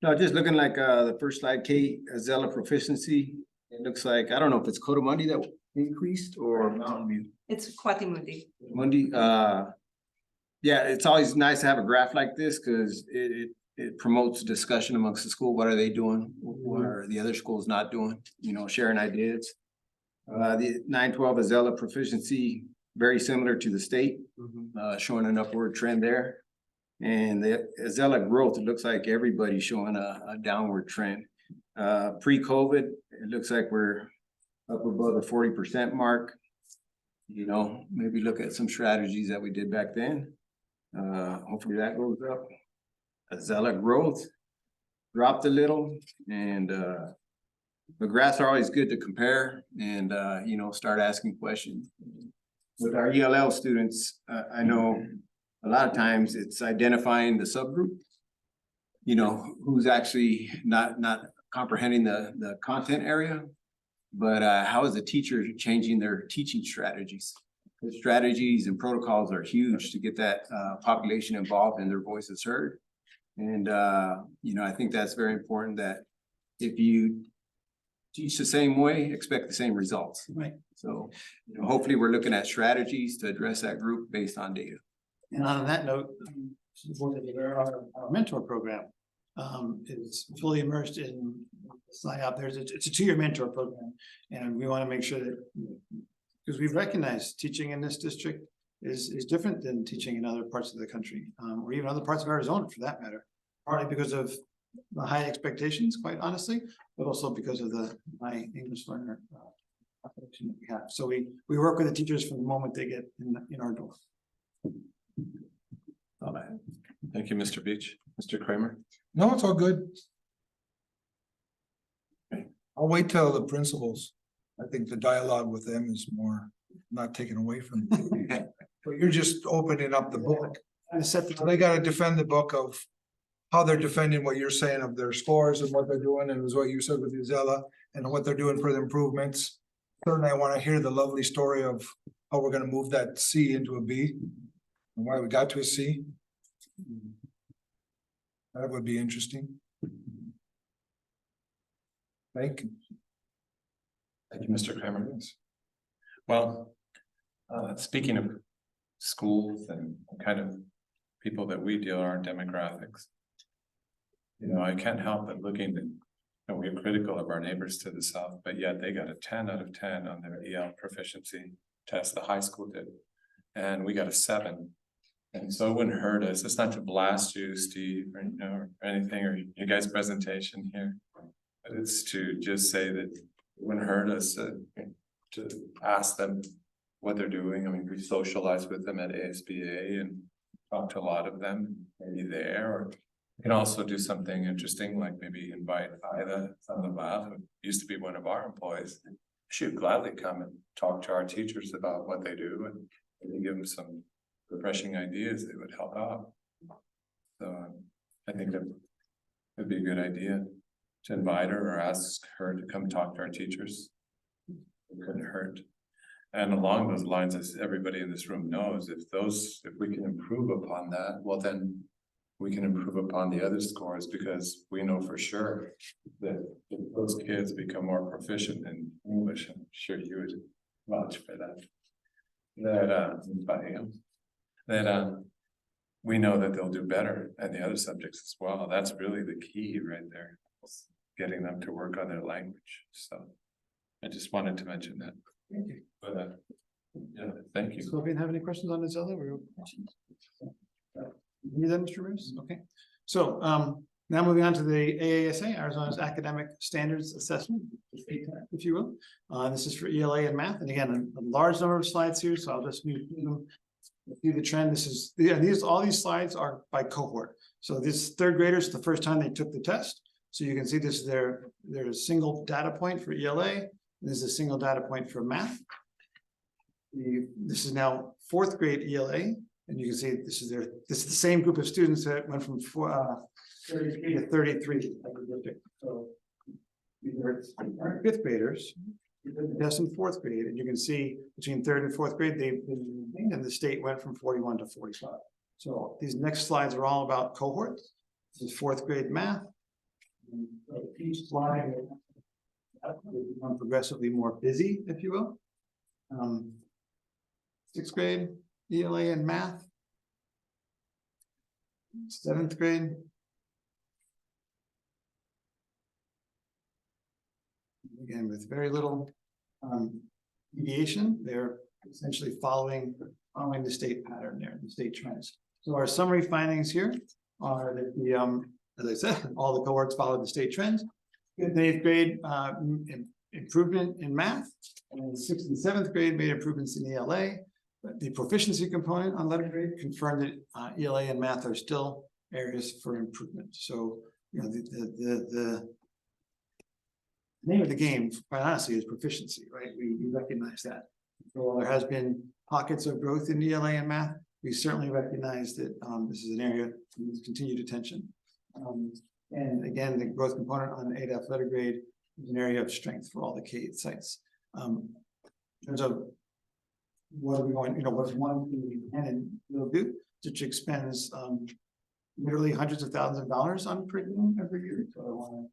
No, just looking like the first slide, Kate, Azella proficiency. It looks like, I don't know if it's Cotamundi that increased or Mountain View. It's Cuatimundi. Mundi, yeah, it's always nice to have a graph like this because it promotes discussion amongst the school. What are they doing? What are the other schools not doing? Sharing ideas. The 912 Azella proficiency, very similar to the state, showing an upward trend there. And the Azella growth, it looks like everybody's showing a downward trend. Pre-COVID, it looks like we're up above the 40% mark. Maybe look at some strategies that we did back then. Hopefully that goes up. Azella growth dropped a little, and the graphs are always good to compare and start asking questions. With our ELL students, I know a lot of times it's identifying the subgroup, who's actually not comprehending the content area, but how is the teacher changing their teaching strategies? The strategies and protocols are huge to get that population involved and their voices heard. And I think that's very important that if you teach the same way, expect the same results. Right. So hopefully we're looking at strategies to address that group based on data. And on that note, our mentor program is fully immersed in SIOP. It's a 2-year mentor program, and we want to make sure that, because we've recognized teaching in this district is different than teaching in other parts of the country, or even other parts of Arizona for that matter, partly because of the high expectations, quite honestly, but also because of the high English learner population that we have. So we work with the teachers from the moment they get in our door. All right. Thank you, Mr. Beach. Mr. Kramer. No, it's all good. I'll wait till the principals. I think the dialogue with them is more not taken away from me. But you're just opening up the book. They gotta defend the book of how they're defending what you're saying of their scores and what they're doing, and it was what you said with Uzella and what they're doing for the improvements. Certainly, I wanna hear the lovely story of how we're gonna move that C into a B and why we got to a C. That would be interesting. Thank you. Thank you, Mr. Kramer. Well, speaking of schools and kind of people that we deal our demographics. You know, I can't help but looking at, we're critical of our neighbors to the south, but yet they got a 10 out of 10 on their EL proficiency test, the high school did. And we got a 7. And so it wouldn't hurt us. It's not to blast you, Steve, or, you know, or anything, or your guys' presentation here. But it's to just say that it wouldn't hurt us to ask them what they're doing. I mean, we socialize with them at ASBA and talk to a lot of them, maybe there, or we can also do something interesting, like maybe invite Ida Sandoval, who used to be one of our employees. She'd gladly come and talk to our teachers about what they do and maybe give them some refreshing ideas that would help out. So I think that would be a good idea to invite her or ask her to come talk to our teachers. It couldn't hurt. And along those lines, as everybody in this room knows, if we can improve upon that, well, then we can improve upon the other scores, because we know for sure that if those kids become more proficient in English, I'm sure you would vouch for that. We know that they'll do better in the other subjects as well. That's really the key right there, getting them to work on their language. So I just wanted to mention that. Thank you. But yeah, thank you. So if you have any questions on this other, you then, Mr. Bruce? Okay. So now moving on to the AASA, Arizona's Academic Standards Assessment, if you will. This is for ELA and math. And again, a large number of slides here, so I'll just move through them. See the trend. This is all these slides are by cohort. So this third graders, the first time they took the test. So you can see this is their single data point for ELA. And this is a single data point for math. This is now fourth grade ELA, and you can see this is the same group of students that went from 33 to 33. So these are fifth graders. That's in fourth grade, and you can see between third and fourth grade, and the state went from 41 to 45. So these next slides are all about cohorts. This is fourth grade math. And each slide will become progressively more busy, if you will. Sixth grade ELA and math. Seventh grade. Again, with very little deviation, they're essentially following the state pattern there, the state trends. So our summary findings here are that as I said, all the cohorts followed the state trends. Fifth and eighth grade improvement in math, and sixth and seventh grade made improvements in ELA. But the proficiency component on letter grade confirmed that ELA and math are still areas for improvement. So you know the name of the game, quite honestly, is proficiency, right? We recognize that. So while there has been pockets of growth in ELA and math, we certainly recognize that this is an area that needs continued attention. And again, the growth component on ADAF letter grade is an area of strength for all the K-8 sites. In terms of what are we going, what's one thing we can and will do, which expends literally hundreds of thousands of dollars on curriculum every year. So I want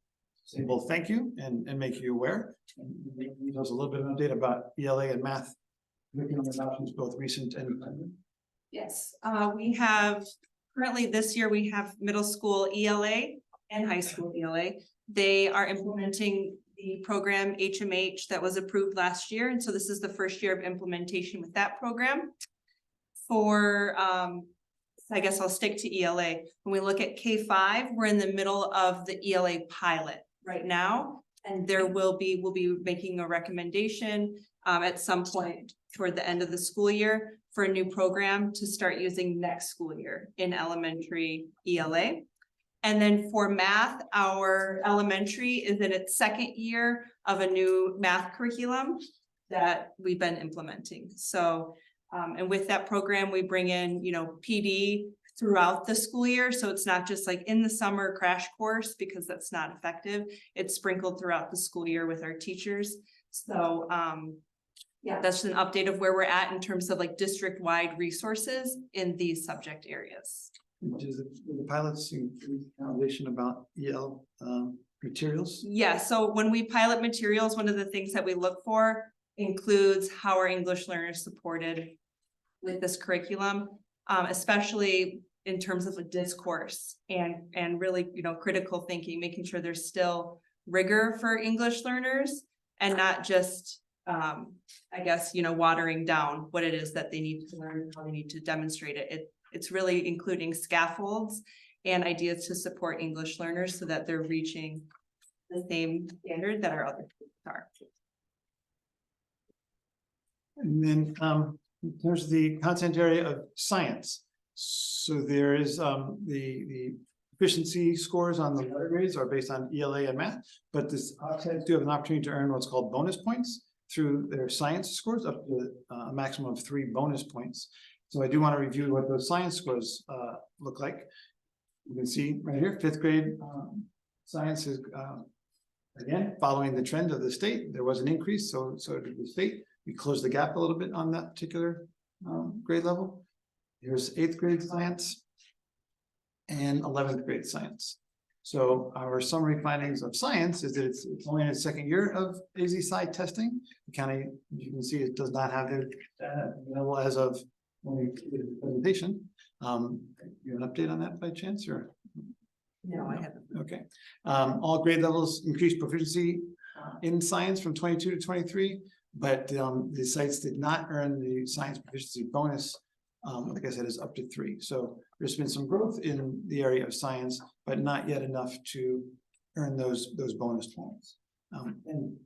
to say, well, thank you and make you aware. And give us a little bit of an update about ELA and math curriculum adoptions, both recent and Yes, we have currently this year, we have middle school ELA and high school ELA. They are implementing the program HMH that was approved last year. And so this is the first year of implementation with that program. For, I guess I'll stick to ELA. When we look at K-5, we're in the middle of the ELA pilot right now. And we'll be making a recommendation at some point toward the end of the school year for a new program to start using next school year in elementary ELA. And then for math, our elementary is in its second year of a new math curriculum that we've been implementing. So, and with that program, we bring in, PD throughout the school year. So it's not just like in the summer crash course, because that's not effective. It's sprinkled throughout the school year with our teachers. So, yeah, that's just an update of where we're at in terms of like district-wide resources in these subject areas. Does the pilots include foundation about EL materials? Yeah, so when we pilot materials, one of the things that we look for includes how are English learners supported with this curriculum, especially in terms of the discourse and really, you know, critical thinking, making sure there's still rigor for English learners and not just, I guess, you know, watering down what it is that they need to learn, how they need to demonstrate it. It's really including scaffolds and ideas to support English learners so that they're reaching the same standard that our other students are. And then in terms of the content area of science, so there is the efficiency scores on the letter grades are based on ELA and math, but this offset do have an opportunity to earn what's called bonus points through their science scores up to a maximum of 3 bonus points. So I do want to review what those science scores look like. You can see right here, 5th grade science is again following the trend of the state. There was an increase, so did the state. We closed the gap a little bit on that particular grade level. Here's 8th grade science and 11th grade science. So our summary findings of science is that it's only in its 2nd year of AZ-CI testing. The county, you can see, it does not have it available as of when we did the presentation. You have an update on that by chance, or? No, I haven't. Okay. All grade levels increased proficiency in science from 22 to 23, but the sites did not earn the science proficiency bonus. Like I said, is up to 3. So there's been some growth in the area of science, but not yet enough to earn those bonus points. And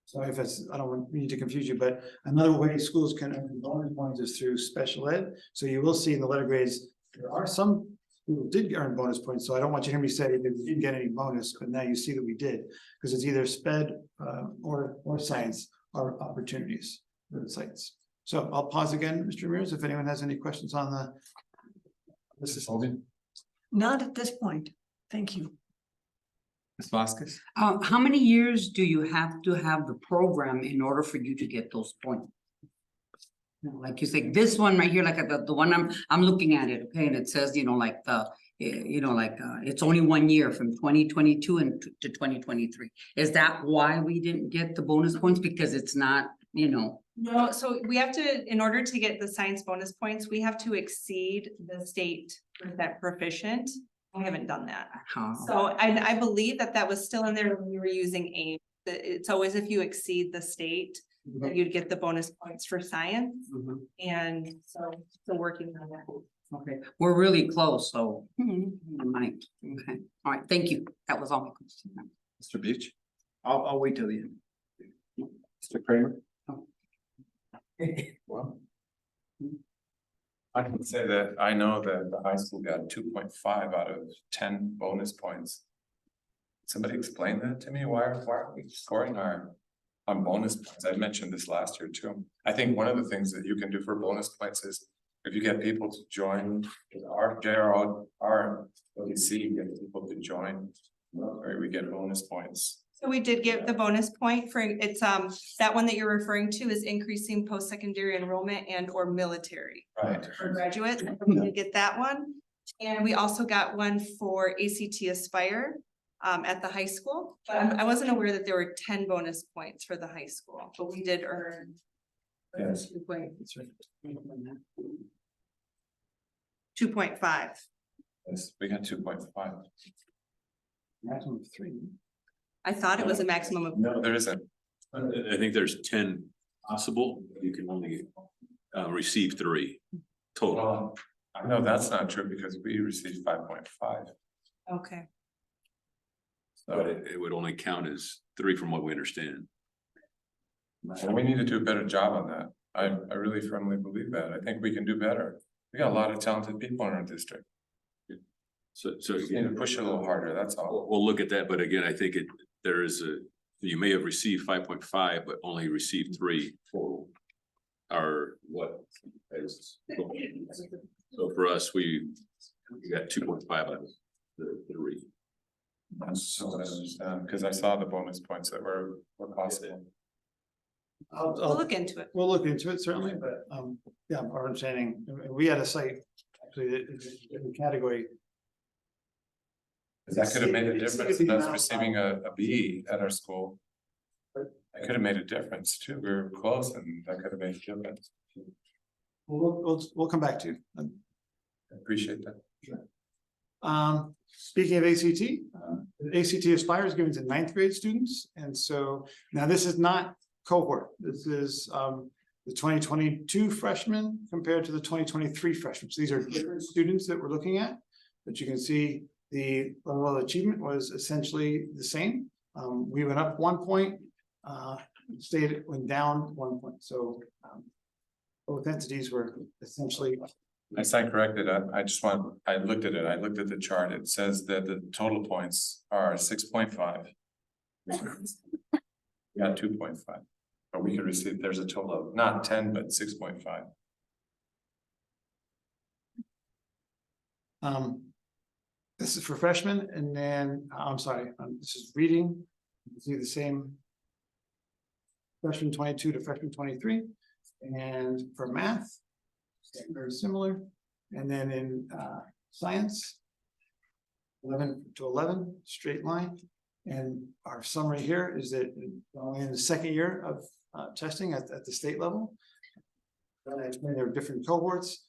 sorry if I don't mean to confuse you, but another way schools can earn bonus points is through special ed. So you will see in the letter grades, there are some who did earn bonus points. So I don't want you to hear me say that we didn't get any bonus, but now you see that we did, because it's either SPED or science are opportunities for the sites. So I'll pause again, Mr. Ramirez, if anyone has any questions on the. Mrs. Holden. Not at this point. Thank you. Ms. Vasquez? How many years do you have to have the program in order for you to get those points? You know, like you say, this one right here, like the one I'm looking at it, okay, and it says, you know, like the, you know, like it's only 1 year from 2022 and to 2023. Is that why we didn't get the bonus points? Because it's not, you know. No, so we have to, in order to get the science bonus points, we have to exceed the state percent proficient. We haven't done that. So I believe that was still in there when we were using AIM. It's always if you exceed the state, that you'd get the bonus points for science. And so still working on that. Okay, we're really close, so. Might. Okay, all right, thank you. That was all my question. Mr. Beach? I'll wait till the end. Mr. Kramer? Well, I can say that I know that the high school got 2.5 out of 10 bonus points. Somebody explain that to me? Why are we scoring on bonus points? I mentioned this last year too. I think one of the things that you can do for bonus points is if you get people to join our ODC, get people to join, we get bonus points. So we did give the bonus point for, it's that one that you're referring to is increasing post-secondary enrollment and or military. Right. For graduates, we did get that one. And we also got one for ACT Aspire at the high school. But I wasn't aware that there were 10 bonus points for the high school, but we did earn. Yes. 2.5. Yes, we got 2.5. Maximum of 3. I thought it was a maximum of. No, there isn't. I think there's 10 possible, you can only receive 3 total. Well, I know that's not true because we received 5.5. Okay. But it would only count as 3 from what we understand. And we need to do a better job on that. I really firmly believe that. I think we can do better. We got a lot of talented people in our district. So We need to again, push it a little harder, that's all. we'll look at that, but again, I think there is you may have received 5.5, but only received 3 total. Or what is. So for us, we got 2.5 out of the read. So what I understand, because I saw the bonus points that were possible. We'll look into it. We'll look into it certainly, but yeah, our understanding, we had a site, actually, in the category. That could have made a difference. That's receiving a B at our school. It could have made a difference too. We were close and that could have made a difference. We'll come back to you. I appreciate that. Speaking of ACT, the ACT Aspire is given to ninth grade students. And so now this is not cohort. This is the 2022 freshmen compared to the 2023 freshmen. So these are different students that we're looking at, but you can see the level of achievement was essentially the same. We went up 1 point, went down 1 point. So both entities were essentially. I stand corrected. I looked at it. I looked at the chart. It says that the total points are 6.5. We got 2.5, but we could receive, there's a total of not 10, but 6.5. This is for freshmen, and then, I'm sorry, this is reading. You can see the same freshman 22 to freshman 23, and for math, very similar. And then in science, 11 to 11, straight line. And our summary here is that only in the second year of testing at the state level. I explained there are different cohorts.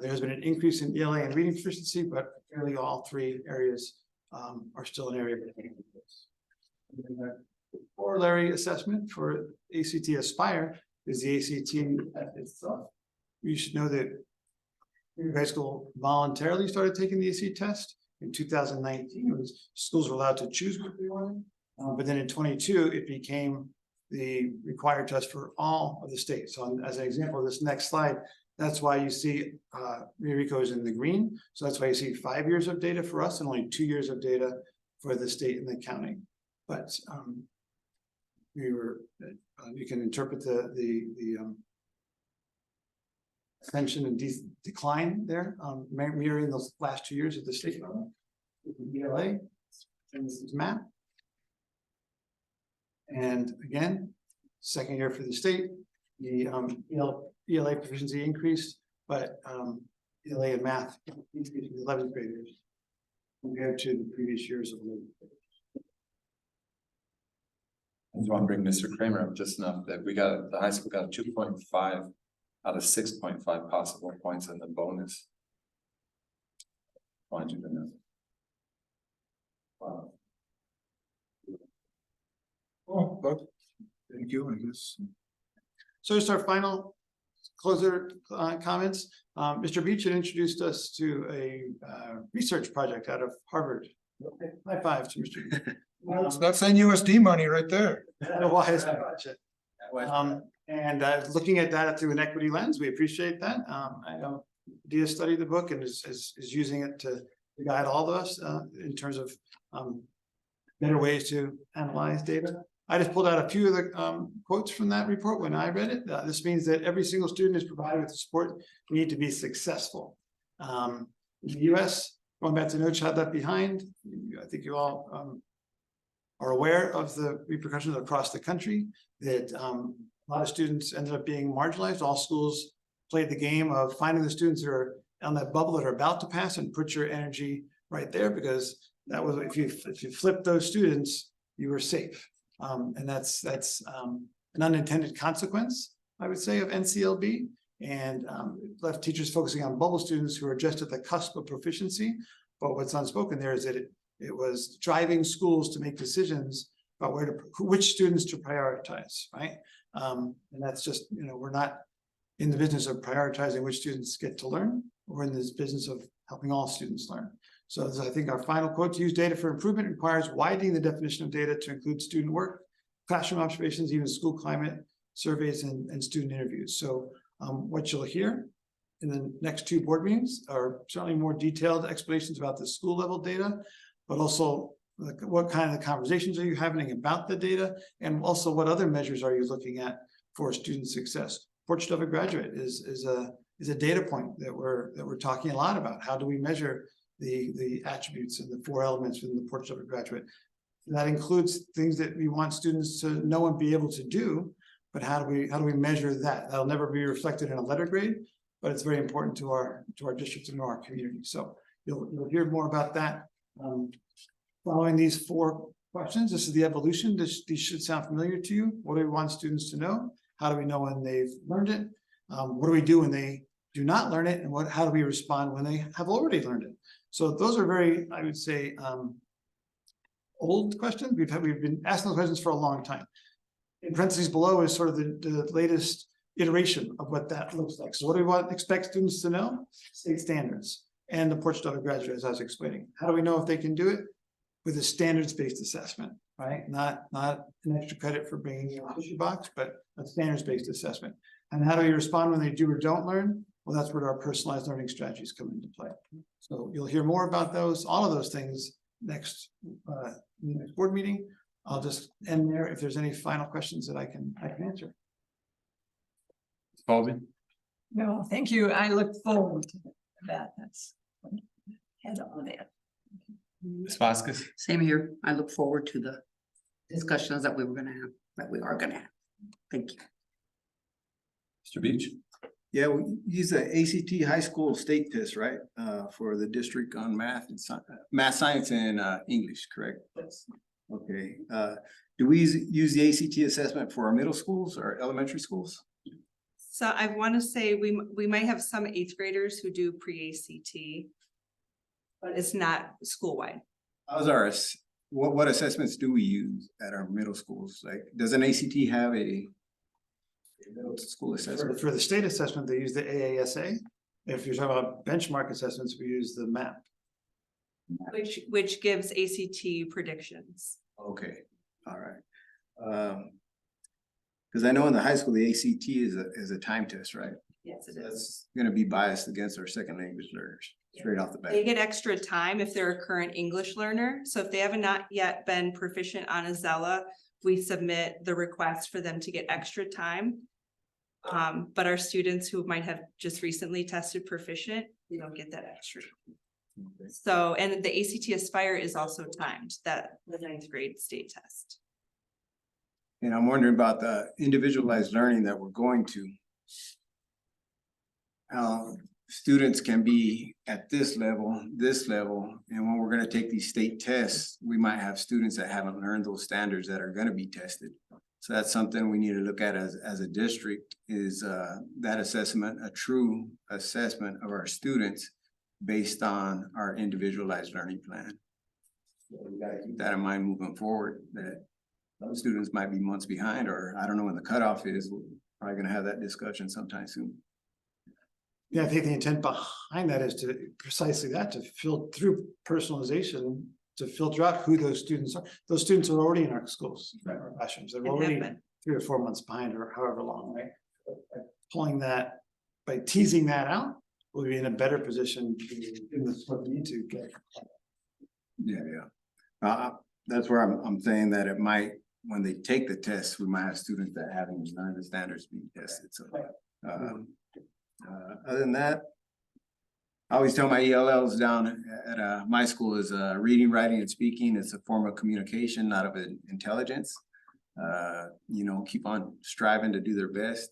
There has been an increase in ELA and reading proficiency, but nearly all three areas are still an area. The corollary assessment for ACT Aspire is the ACT itself. You should know that high school voluntarily started taking the ACT test in 2019. It was, schools were allowed to choose what they wanted, but then in 22 it became the required test for all of the states. So as an example of this next slide, that's why you see Rio Rico is in the green. So that's why you see 5 years of data for us and only 2 years of data for the state and the county. But we were, you can interpret the ascension and decline there, mirroring those last 2 years of the state level. ELA, and this is map. And again, second year for the state, the ELA proficiency increased, but ELA and math increased for the 11th graders compared to the previous years of 11th graders. I just want to bring Mr. Kramer up just enough that the high school got 2.5 out of 6.5 possible points in the bonus. Want you to know. Wow. Oh, but thank you, I guess. So just our final closer comments. Mr. Beach had introduced us to a research project out of Harvard. High five to Mr. Beach. That's NUSD money right there. Wise budget. And looking at that through an equity lens, we appreciate that. I know Dia studied the book and is using it to guide all of us in terms of better ways to analyze data. I just pulled out a few of the quotes from that report when I read it. This means that every single student is provided with the support we need to be successful. In the US, going back to No Child Left Behind, I think you all are aware of the repercussions across the country, that a lot of students ended up being marginalized. All schools played the game of finding the students that are on that bubble that are about to pass and put your energy right there, because that was, if you flip those students, you were safe. And that's an unintended consequence, I would say, of NCLB, and left teachers focusing on bubble students who are just at the cusp of proficiency. But what's unspoken there is that it was driving schools to make decisions about which students to prioritize, right? And that's just, we're not in the business of prioritizing which students get to learn. We're in this business of helping all students learn. So I think our final quote: to use data for improvement requires widening the definition of data to include student work, classroom observations, even school climate surveys and student interviews. So what you'll hear in the next 2 board meetings are certainly more detailed explanations about the school level data, but also what kind of conversations are you having about the data, and also what other measures are you looking at for student success. Portrait of a Graduate is is a data point that we're talking a lot about. How do we measure the attributes and the four elements within the Portage Suffolk Graduate? That includes things that we want students to know and be able to do, but how do we measure that? That'll never be reflected in a letter grade, but it's very important to our districts and to our community. So you'll hear more about that. Following these 4 questions, this is the evolution. These should sound familiar to you. What do we want students to know? How do we know when they've learned it? What do we do when they do not learn it? And how do we respond when they have already learned it? So those are very, I would say, old questions. We've been asking those questions for a long time. In parentheses below is sort of the latest iteration of what that looks like. So what do we expect students to know? State standards and the Portage Suffolk Graduate, as I was explaining. How do we know if they can do it? With a standards-based assessment, right? Not an extra credit for bringing in a tissue box, but a standards-based assessment. And how do we respond when they do or don't learn? Well, that's where our personalized learning strategies come into play. So you'll hear more about those, all of those things next board meeting. I'll just end there. If there's any final questions that I can answer. Colby? No, thank you. I look forward to that. That's head on it. Ms. Vasquez? Same here. I look forward to the discussions that we are gonna have. Thank you. Mr. Beach? Yeah, we use the ACT high school state test, right? For the district on math and math, science and English, correct? Yes. Okay, do we use the ACT assessment for our middle schools or elementary schools? So I want to say we might have some 8th graders who do pre-ACT, but it's not school-wide. How's ours? What assessments do we use at our middle schools? Like, does an ACT have a middle school assessment? For the state assessment, they use the AASA. If you're talking about benchmark assessments, we use the MAP. Which gives ACT predictions. Okay, all right. Because I know in the high school, the ACT is a time test, right? Yes, it is. That's gonna be biased against our second language learners, straight off the bat. They get extra time if they're a current English learner. So if they have not yet been proficient on Azella, we submit the request for them to get extra time. But our students who might have just recently tested proficient, they don't get that extra. Okay. So, and the ACT Aspire is also timed, that the 9th grade state test. And I'm wondering about the individualized learning that we're going to. Students can be at this level, and when we're gonna take these state tests, we might have students that haven't learned those standards that are gonna be tested. So that's something we need to look at as a district, is that assessment, a true assessment of our students based on our individualized learning plan. So we gotta keep that in mind moving forward, that those students might be months behind, or I don't know when the cutoff is. We're probably gonna have that discussion sometime soon. Yeah, I think the intent behind that is to precisely that, to filter through personalization, to filter out who those students are. Those students are already in our schools, right, our classrooms. They're And have already been. 3 or 4 months behind, or however long, right? By pulling that, by teasing that out, we'll be in a better position in this what we need to get. Yeah. That's where I'm saying that it might, when they take the test, we might have students that haven't learned the standards being tested, so. Other than that, I always tell my ELLs down at my school is reading, writing, and speaking. It's a form of communication, not of intelligence. Keep on striving to do their best.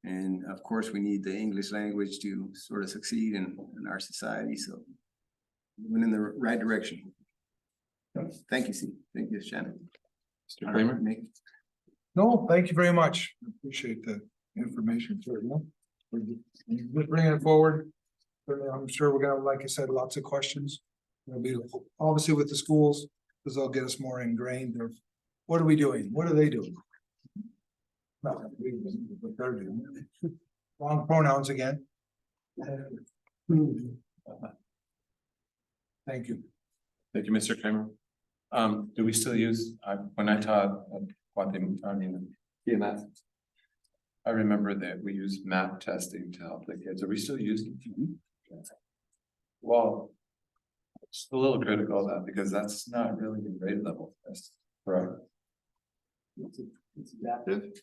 And of course, we need the English language to sort of succeed in our society, so moving in the right direction. Thank you, Steve. Thank you, Shannon. Mr. Kramer? Nick? No, thank you very much. Appreciate the information. We're bringing it forward. I'm sure we're gonna, like I said, lots of questions. It'll be obviously with the schools, because they'll get us more ingrained of what are we doing? What are they doing? Not what they're doing. Wrong pronouns again. Thank you. Thank you, Mr. Kramer. Do we still use, when I taught EMS, I remember that we used map testing to help the kids. Are we still using it? Well, it's a little critical of that because that's not really a grade level test, right? It's adaptive,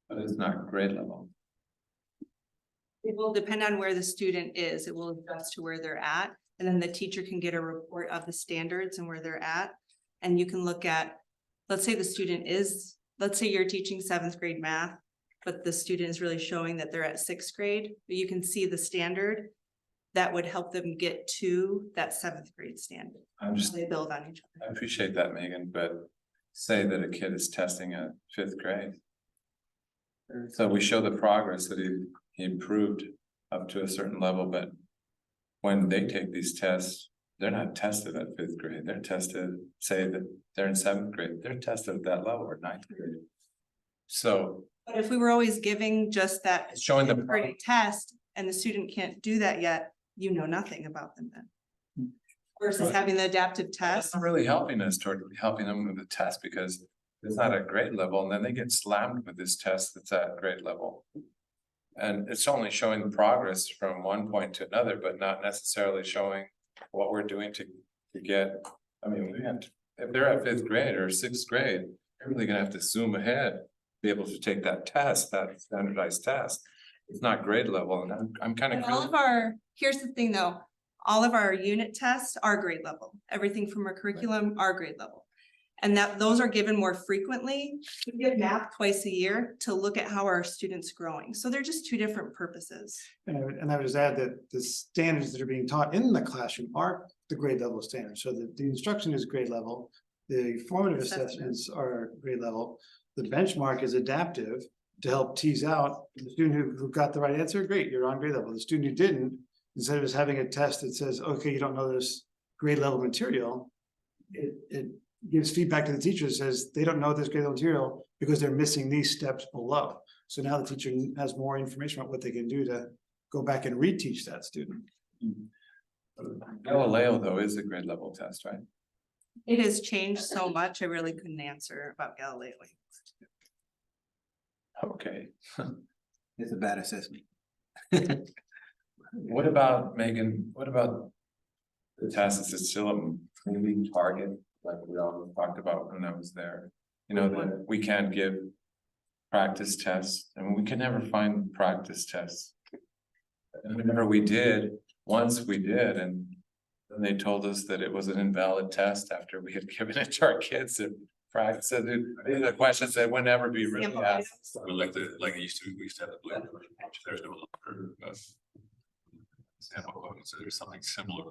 but it's not grade level. It will depend on where the student is. It will adjust to where they're at. And then the teacher can get a report of the standards and where they're at. And you can look at, let's say the student is, let's say you're teaching 7th grade math, but the student is really showing that they're at 6th grade, but you can see the standard that would help them get to that 7th grade standard. They build on each other. I appreciate that, Megan, but say that a kid is testing at 5th grade. So we show the progress that he improved up to a certain level, but when they take these tests, they're not tested at 5th grade. They're tested, say that they're in 7th grade, they're tested at that level or 9th grade. So But if we were always giving just that showing the grade test and the student can't do that yet, you know nothing about them then. Versus having the adaptive test. It's not really helping us toward helping them with the test because it's not at grade level and then they get slammed with this test that's at grade level. And it's only showing progress from one point to another, but not necessarily showing what we're doing to get, I mean, we have to, if they're at 5th grade or 6th grade, they're really gonna have to zoom ahead, be able to take that test, that standardized test. It's not grade level and I'm kind And of. all of our, here's the thing though, all of our unit tests are grade level. Everything from our curriculum are grade level. And that those are given more frequently. We give math twice a year to look at how our students growing. So they're just two different purposes. And I would just add that the standards that are being taught in the classroom are the grade level standards. So the instruction is grade level. The formative assessments are grade level. The benchmark is adaptive to help tease out the student who got the right answer. Great, you're on grade level. The student who didn't, instead of just having a test that says, okay, you don't know this grade level material, it gives feedback to the teacher that says they don't know this grade level material because they're missing these steps below. So now the teacher has more information about what they can do to go back and reteach that student. Galileo though is a grade level test, right? It has changed so much, I really couldn't answer about Galileo. Okay. It's a bad assessment. What about Megan, what about the test? Is it still a moving target, like we all talked about when I was there? You know, that we can't give practice tests, and we can never find practice tests. And whenever we did, once we did, and then they told us that it was an invalid test after we had given it to our kids to practice it. These are questions that would never be really asked. Like it used to, we used to have a blue, there's no longer. Sample quote, so there's something similar.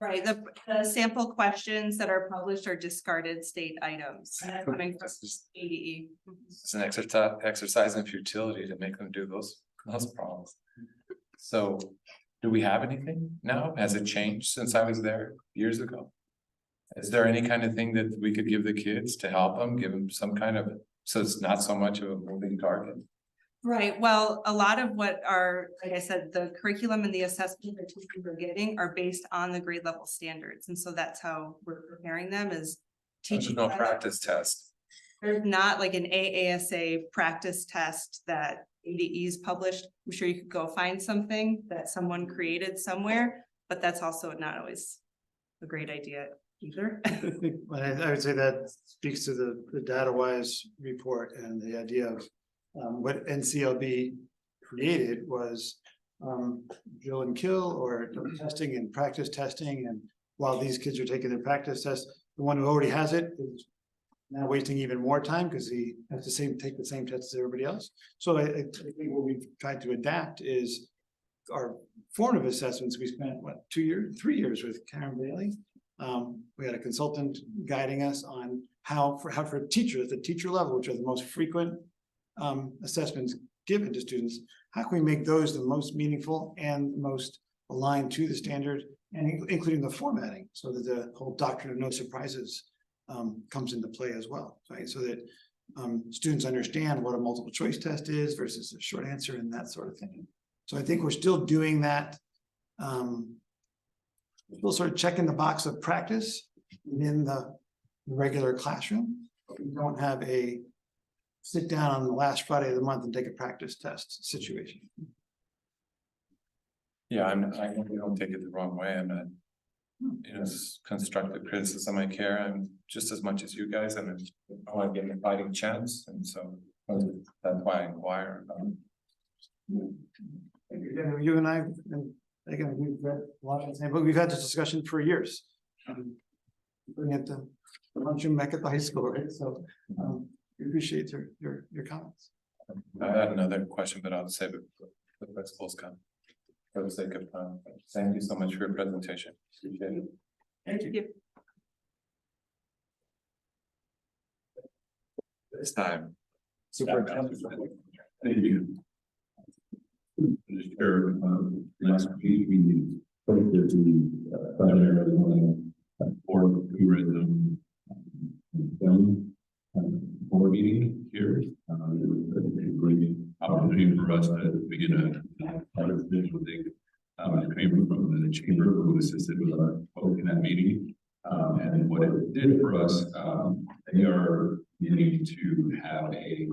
Right, the sample questions that are published are discarded state items. Coming from ADE. It's an exercise in futility to make them do those problems. So do we have anything now? Has it changed since I was there years ago? Is there any kind of thing that we could give the kids to help them, give them some kind of, so it's not so much of a moving target? Right, well, a lot of what are, like I said, the curriculum and the assessment that teachers are getting are based on the grade level standards. And so that's how we're preparing them is There's teaching. no them. practice test. There's not like an AASA practice test that ADE's published. I'm sure you could go find something that someone created somewhere, but that's also not always a great idea either. I would say that speaks to the DataWise report and the idea of what NCLB created was drill and kill or testing and practice testing. And while these kids are taking their practice test, the one who already has it is now wasting even more time because he has to take the same test as everybody else. So I think what we've tried to adapt is our formative assessments. We spent 3 years with Karen Bailey. We had a consultant guiding us on how for teachers at the teacher level, which are the most frequent assessments given to students, how can we make those the most meaningful and most aligned to the standard, and including the formatting, so that the whole doctrine of no surprises comes into play as well, right? So that students understand what a multiple choice test is versus a short answer and that sort of thing. So I think we're still doing that. We'll sort of checking the box of practice within the regular classroom, but we don't have a sit down on the last Friday of the month and take a practice test situation. Yeah, I hope you don't take it the wrong way. I'm not, you know, it's constructive criticism I care. I'm just as much as you guys, and I want to give them a fighting chance. And so That's why I inquire. Again, you and I, and again, we've read a lot of the same, but we've had this discussion for years. Bring it to the lunchroom back at the high school, right? So, we appreciate your comments. I had another question, but I'll save it for the principal's comment. For the sake of time. Thank you so much for your presentation. Appreciate it. Thank you. This time. Thank you. Mr. Chair, last week we posted the primary for tourism film board meeting here. It was a great opportunity for us to begin a part of this with the came from the chamber who assisted with our vote in that meeting. And what it did for us, they are needing to have a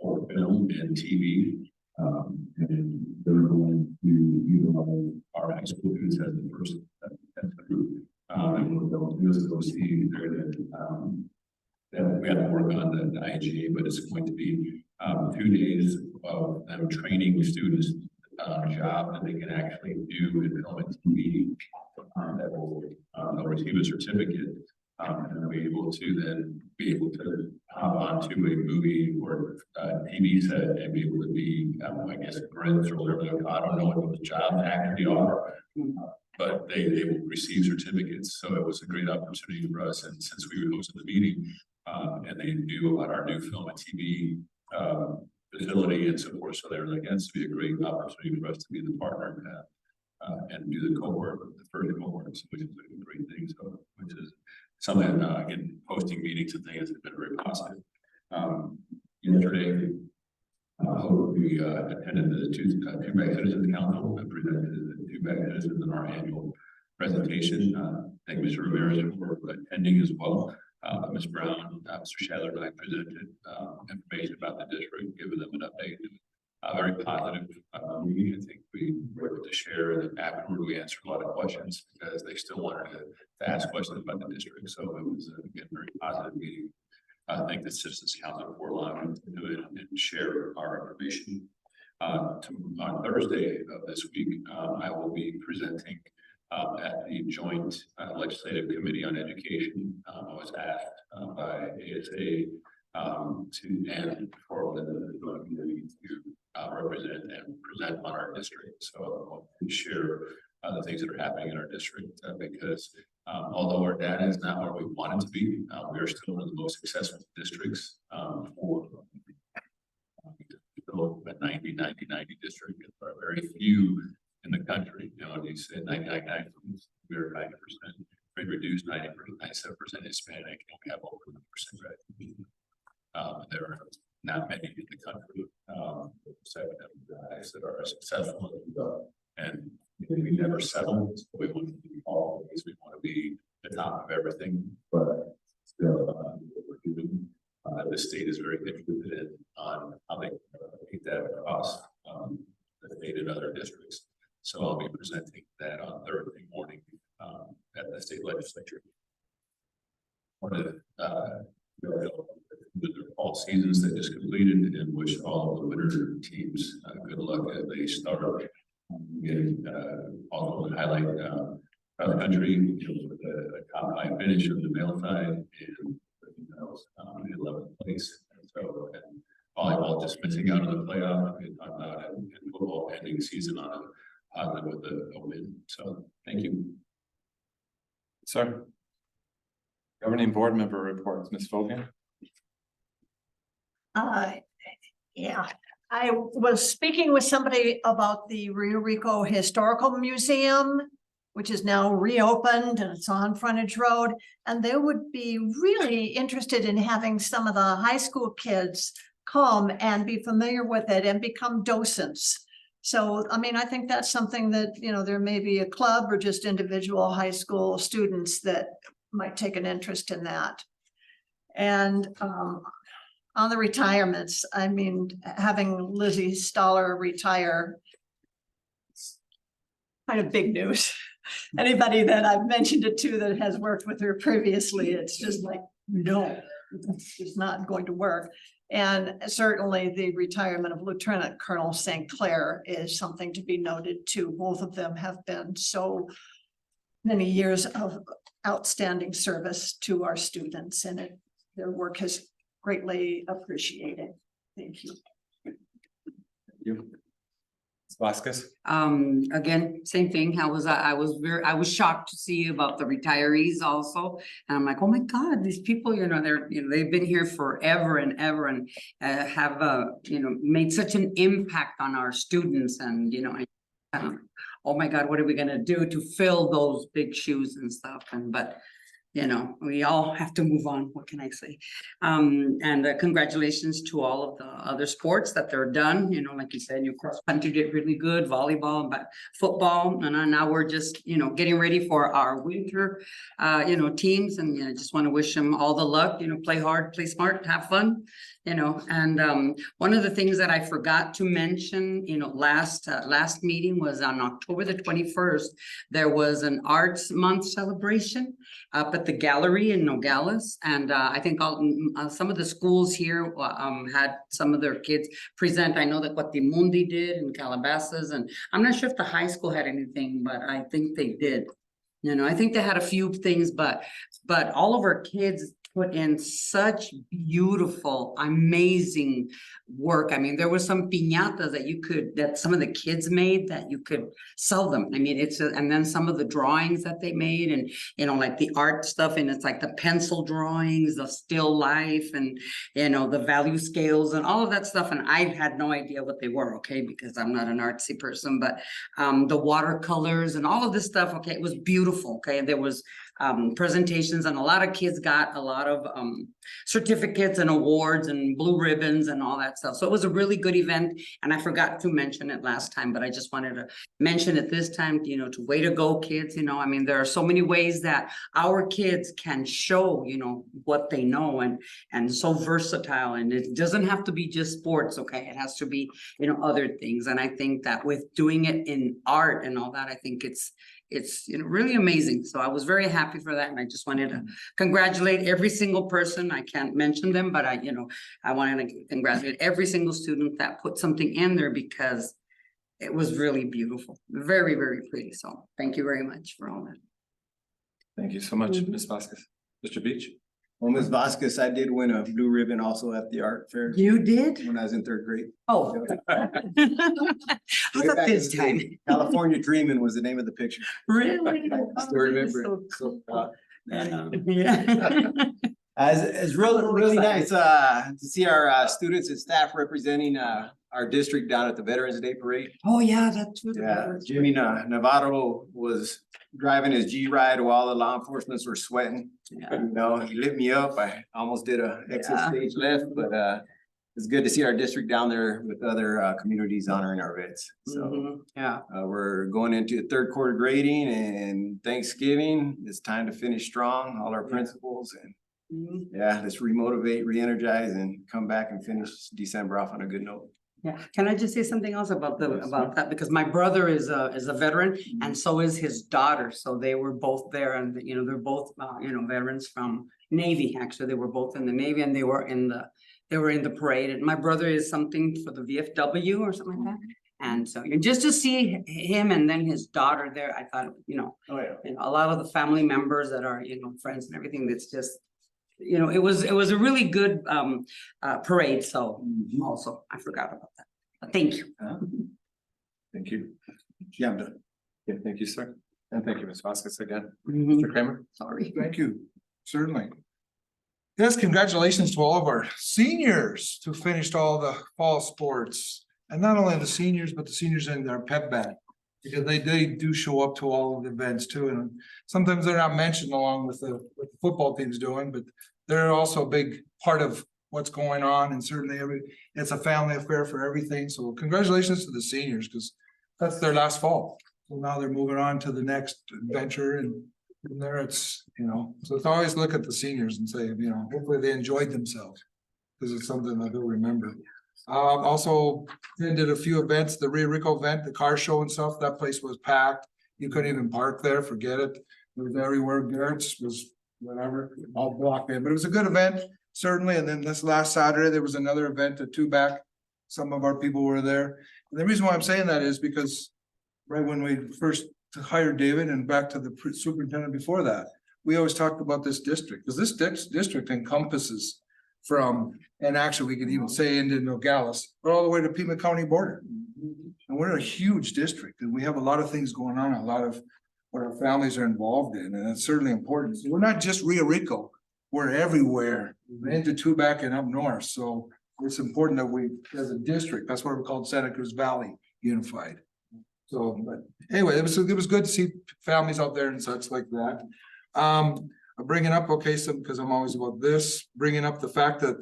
for film and TV. And they're going to utilize our high school students as the first group. And what they'll do is they'll see there that we have to work on the IGA, but it's going to be 2 days of them training students on a job that they can actually do in film and TV. That will they'll receive a certificate. And they'll be able to hop onto a movie or TV set and be able to be, I guess, grants or whatever. I don't know what those jobs actually are, but they will receive certificates. So it was a great opportunity for us. And since we hosted the meeting, and they knew about our new film and TV facility and so forth, so they were like, "It's be a great opportunity for us to be the partner and do the cohort, the first cohort, which is a great thing." So, which is something, again, posting meetings and things has been very positive. Yesterday, we attended the Tubac Citizens Council and presented the Tubac Citizens in our annual presentation. Thank Mr. Ramirez for attending as well. Ms. Brown, Mr. Shadler, and I presented information about the district, giving them an update. Very positive meeting. I think we were able to share that afterward we answered a lot of questions because they still wanted to ask questions about the district. So it was again very positive meeting. I think the Citizens Council for allowing us to do it and share our information. On Thursday of this week, I will be presenting at the Joint Legislative Committee on Education. I was asked by ASA and for the community to represent and present on our district. So I'll share the things that are happening in our district because although our data is not where we want it to be, we are still one of the most successful districts for the 90 district. There are very few in the country. You know, you said 99, we're 90%. We reduced 90%, 97% Hispanic, and we have over 100% red. There are not many in the country that are successful, and we never settle. We want to be always. We want to be the top of everything, but still, what we're doing. The state is very interested on how they take that across the state and other districts. So I'll be presenting that on Thursday morning at the state legislature. One of the fall seasons that just completed and wish all of the winter teams good luck as they start. Also want to highlight cross country with the top 5 finish of the male side and 11th place. And so and volleyball just missing out on the playoff and football ending season on a positive with a win. So thank you. Sir. Governing board member reports, Ms. Fogan. Yeah, I was speaking with somebody about the Rio Rico Historical Museum, which is now reopened and it's on Frontage Road. And they would be really interested in having some of the high school kids come and be familiar with it and become docents. So, I mean, I think that's something that, you know, there may be a club or just individual high school students that might take an interest in that. And on the retirements, I mean, having Lizzie Stoller retire, kind of big news. Anybody that I've mentioned it to that has worked with her previously, it's just like, no. is not going to work. And certainly the retirement of Lieutenant Colonel St. Clair is something to be noted too. Both of them have been so many years of outstanding service to our students, and their work is greatly appreciated. Thank you. You. Ms. Vasquez? Again, same thing. I was shocked to see about the retirees also. And I'm like, oh my God, these people, they've been here forever and ever and have, made such an impact on our students and, oh my God, what are we gonna do to fill those big shoes and stuff? But we all have to move on. What can I say? And congratulations to all of the other sports that they're done. Like you said, your cross country did really good, volleyball, but football. And now we're just, getting ready for our winter, teams. And I just want to wish them all the luck, play hard, play smart, have fun. And one of the things that I forgot to mention, last meeting was on October the 21st, there was an Arts Month celebration up at the gallery in Nogales. And I think some of the schools here had some of their kids present. I know that Guatimundi did in Calabasas, and I'm not sure if the high school had anything, but I think they did. I think they had a few things, but all of our kids put in such beautiful, amazing work. I mean, there were some piñatas that some of the kids made that you could sell them. I mean, and then some of the drawings that they made and, like the art stuff, and it's like the pencil drawings, the still life and, the value scales and all of that stuff. And I had no idea what they were, okay, because I'm not an artsy person, but the watercolors and all of this stuff, okay, it was beautiful, okay. There was presentations and a lot of kids got a lot of certificates and awards and blue ribbons and all that stuff. So it was a really good event, and I forgot to mention it last time, but I just wanted to mention it this time, to way to go, kids. I mean, there are so many ways that our kids can show, what they know and so versatile, and it doesn't have to be just sports, okay? It has to be, other things. And I think that with doing it in art and all that, I think it's really amazing. So I was very happy for that. And I just wanted to congratulate every single person. I can't mention them, but I wanted to congratulate every single student that put something in there because it was really beautiful. Very, very pretty. So thank you very much for all that. Thank you so much, Ms. Vasquez. Mr. Beach? Well, Ms. Vasquez, I did win a blue ribbon also at the art fair You did? when I was in 3rd grade. Oh. How Way about back this in the time? day. California Dreamin' was the name of the picture. Really? I still remember it. So So, cool. Yeah. It's really nice to see our students and staff representing our district down at the Veterans Day Parade. Oh, yeah, that's true. Yeah, Jimmy Navarro was driving his G-Ride while the law enforcement were sweating. Yeah. He lit me up. I almost did a exit stage left, but it's good to see our district down there with other communities honoring our vets. So Mhm. Yeah. we're going into 3rd quarter grading and Thanksgiving. It's time to finish strong, all our principals, and Mhm. let's remotivate, re-energize, and come back and finish December off on a good note. Yeah, can I just say something else about that? Because my brother is a veteran and so is his daughter. So they were both there and, they're both, veterans from Navy. Actually, they were both in the Navy and they were in the parade. And my brother is something for the VFW or something like that. And so just to see him and then his daughter there, I thought, Oh, yeah. a lot of the family members that are, friends and everything, that's just, it was a really good parade. So also, I forgot about that. But thank you. Thank you. Yeah, I'm done. Yeah, thank you, sir. And thank you, Ms. Vasquez again. Mhm. Mr. Kramer? Sorry. Thank you, certainly. Yes, congratulations to all of our seniors who finished all the fall sports. And not only the seniors, but the seniors in their pep band. Because they do show up to all of the events too, and sometimes they're not mentioned along with the football team's doing, but they're also a big part of what's going on, and certainly it's a family affair for everything. So congratulations to the seniors, because that's their last fall. So now they're moving on to the next adventure, and from there it's, so it's always look at the seniors and say, hopefully they enjoyed themselves, because it's something that they'll remember. Also did a few events, the Rio Rico event, the car show and stuff, that place was packed. You couldn't even park there, forget it. It was everywhere. Garrett's was whatever, all blocked in, but it was a good event. certainly, and then this last Saturday, there was another event at Two Back. Some of our people were there. And the reason why I'm saying that is because right when we first hired David and back to the superintendent before that, we always talked about this district, because this district encompasses from, and actually we could even say into Nogales, but all the way to Pima County border. And we're a huge district and we have a lot of things going on, a lot of what our families are involved in, and it's certainly important. So we're not just Rio Rico, we're everywhere, into Tubac and up north, so it's important that we, as a district, that's why we're called Santa Cruz Valley Unified. So, but anyway, it was good to see families out there and such like that. I'm bringing up, okay, so, because I'm always about this, bringing up the fact that,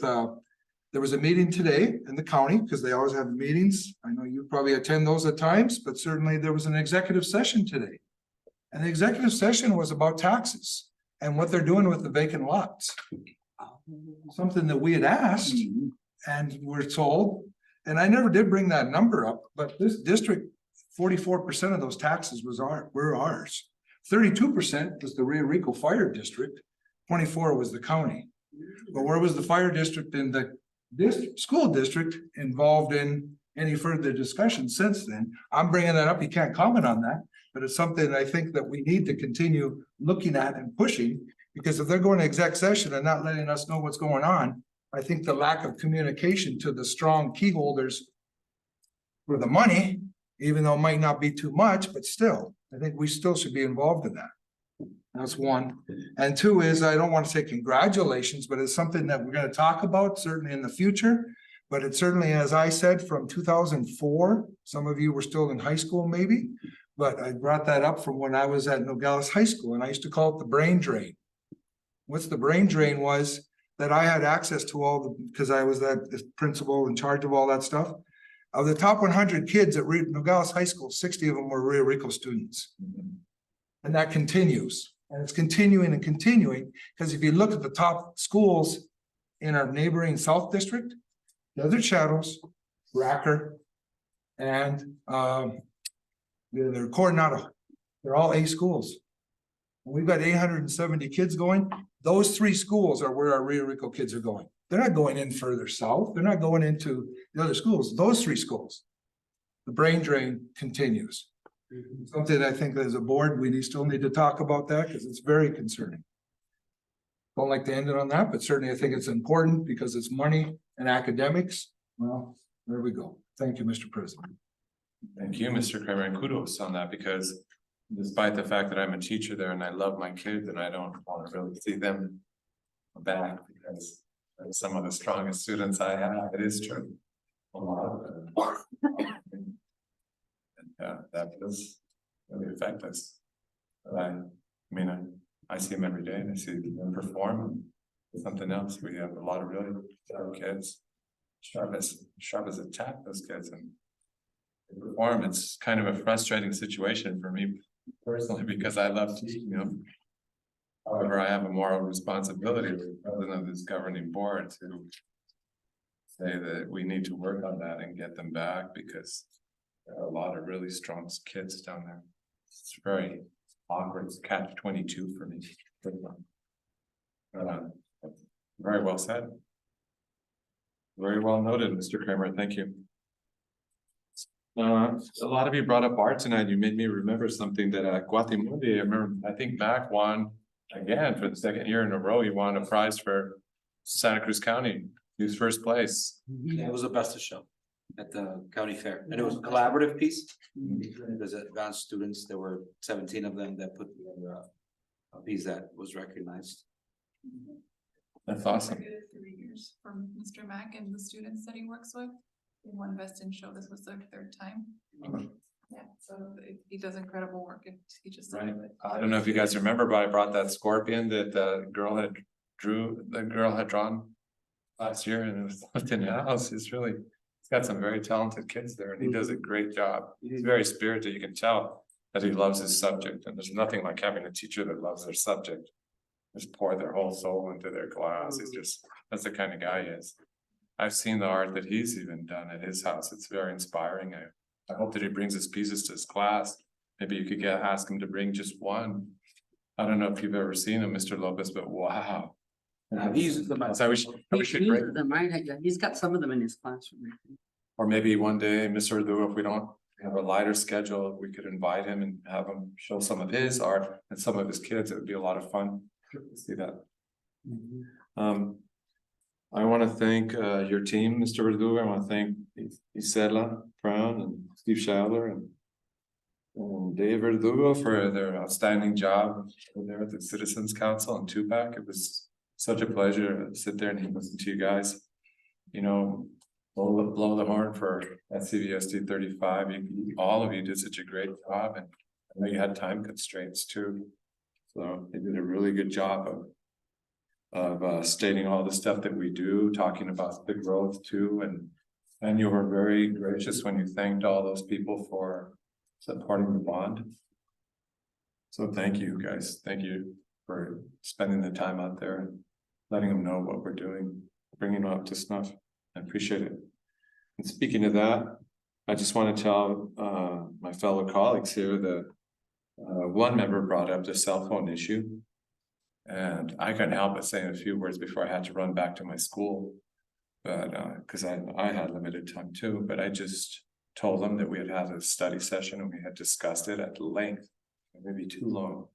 there was a meeting today in the county, because they always have meetings. I know you probably attend those at times, but certainly there was an executive session today. And the executive session was about taxes and what they're doing with the vacant lots. Something that we had asked and we're told, and I never did bring that number up, but this district, 44% of those taxes were ours. 32% was the Rio Rico Fire District, 24% was the county. But where was the fire district and the school district involved in any further discussion since then? I'm bringing that up, you can't comment on that, but it's something I think that we need to continue looking at and pushing, because if they're going to exec session and not letting us know what's going on, I think the lack of communication to the strong key holders for the money, even though it might not be too much, but still, I think we still should be involved in that. That's one. And two is, I don't want to say congratulations, but it's something that we're going to talk about certainly in the future. But it certainly, as I said, from 2004, some of you were still in high school maybe, but I brought that up from when I was at Nogales High School, and I used to call it the brain drain. What's the brain drain was that I had access to all the, because I was the principal in charge of all that stuff. Of the top 100 kids at Nogales High School, 60 of them were Rio Rico students. And that continues. And it's continuing and continuing, because if you look at the top schools in our neighboring South District, Desert Shadows, Racker, and they're Coronado. They're all A schools. We've got 870 kids going. Those three schools are where our Rio Rico kids are going. They're not going in further south. They're not going into the other schools. Those three schools. The brain drain continues. Something I think as a board, we still need to talk about that, because it's very concerning. Don't like to end it on that, but certainly I think it's important because it's money and academics. Well, there we go. Thank you, Mr. President. Thank you, Mr. Kramer, and kudos on that, because despite the fact that I'm a teacher there and I love my kids and I don't want to really see them back, because some of the strongest students I have, it is true. A lot of them. Yeah, that does really affect us. But I mean, I see them every day and I see them perform. Something else, we have a lot of really sharp kids, sharp as a tack, those kids, and they perform. It's kind of a frustrating situation for me personally, because I love teaching them. However, I have a moral responsibility as the president of this governing board to say that we need to work on that and get them back, because there are a lot of really strong kids down there. It's very awkward. It's catch-22 for me. Very well said. Very well noted, Mr. Kramer. Thank you. A lot of you brought up art tonight. You made me remember something that Guatemala, I remember, I think Mac won again for the second year in a row. He won a prize for Santa Cruz County. He was first place. It was a best of show at the county fair, and it was a collaborative piece. There's advanced students, there were 17 of them that put together a piece that was recognized. That's awesome. 3 years from Mr. Mack and the students that he works with. They won Best in Show. This was their third time. Yeah, so he does incredible work and teaches. Right. I don't know if you guys remember, but I brought that scorpion that the girl had drawn last year, and it was left in the house. It's really, he's got some very talented kids there, and he does a great job. He's very spirited. You can tell that he loves his subject, and there's nothing like having a teacher that loves their subject. Just pour their whole soul into their class. It's just, that's the kind of guy he is. I've seen the art that he's even done at his house. It's very inspiring. I hope that he brings his pieces to his class. Maybe you could ask him to bring just one. I don't know if you've ever seen him, Mr. Lopez, but wow. He uses them. So we should He break, uses them, right? Yeah, he's got some of them in his classroom. I think. or maybe one day, Mr. Adu, if we don't have a lighter schedule, we could invite him and have him show some of his art and some of his kids. It would be a lot of fun to see that. I want to thank your team, Mr. Verdugo. I want to thank Isela Brown and Steve Schadler and Dave Verdugo for their outstanding job there at the Citizens Council in Tupac. It was such a pleasure to sit there and listen to you guys. You know, blow the horn for SCVSD 35. All of you did such a great job, and I know you had time constraints too. So they did a really good job of stating all the stuff that we do, talking about the growth too, and you were very gracious when you thanked all those people for supporting the bond. So thank you, guys. Thank you for spending the time out there and letting them know what we're doing, bringing them up to snuff. I appreciate it. And speaking of that, I just want to tell my fellow colleagues here that one member brought up the cell phone issue. And I couldn't help but saying a few words before I had to run back to my school. But because I had limited time too, but I just told them that we had had a study session and we had discussed it at length, maybe too long.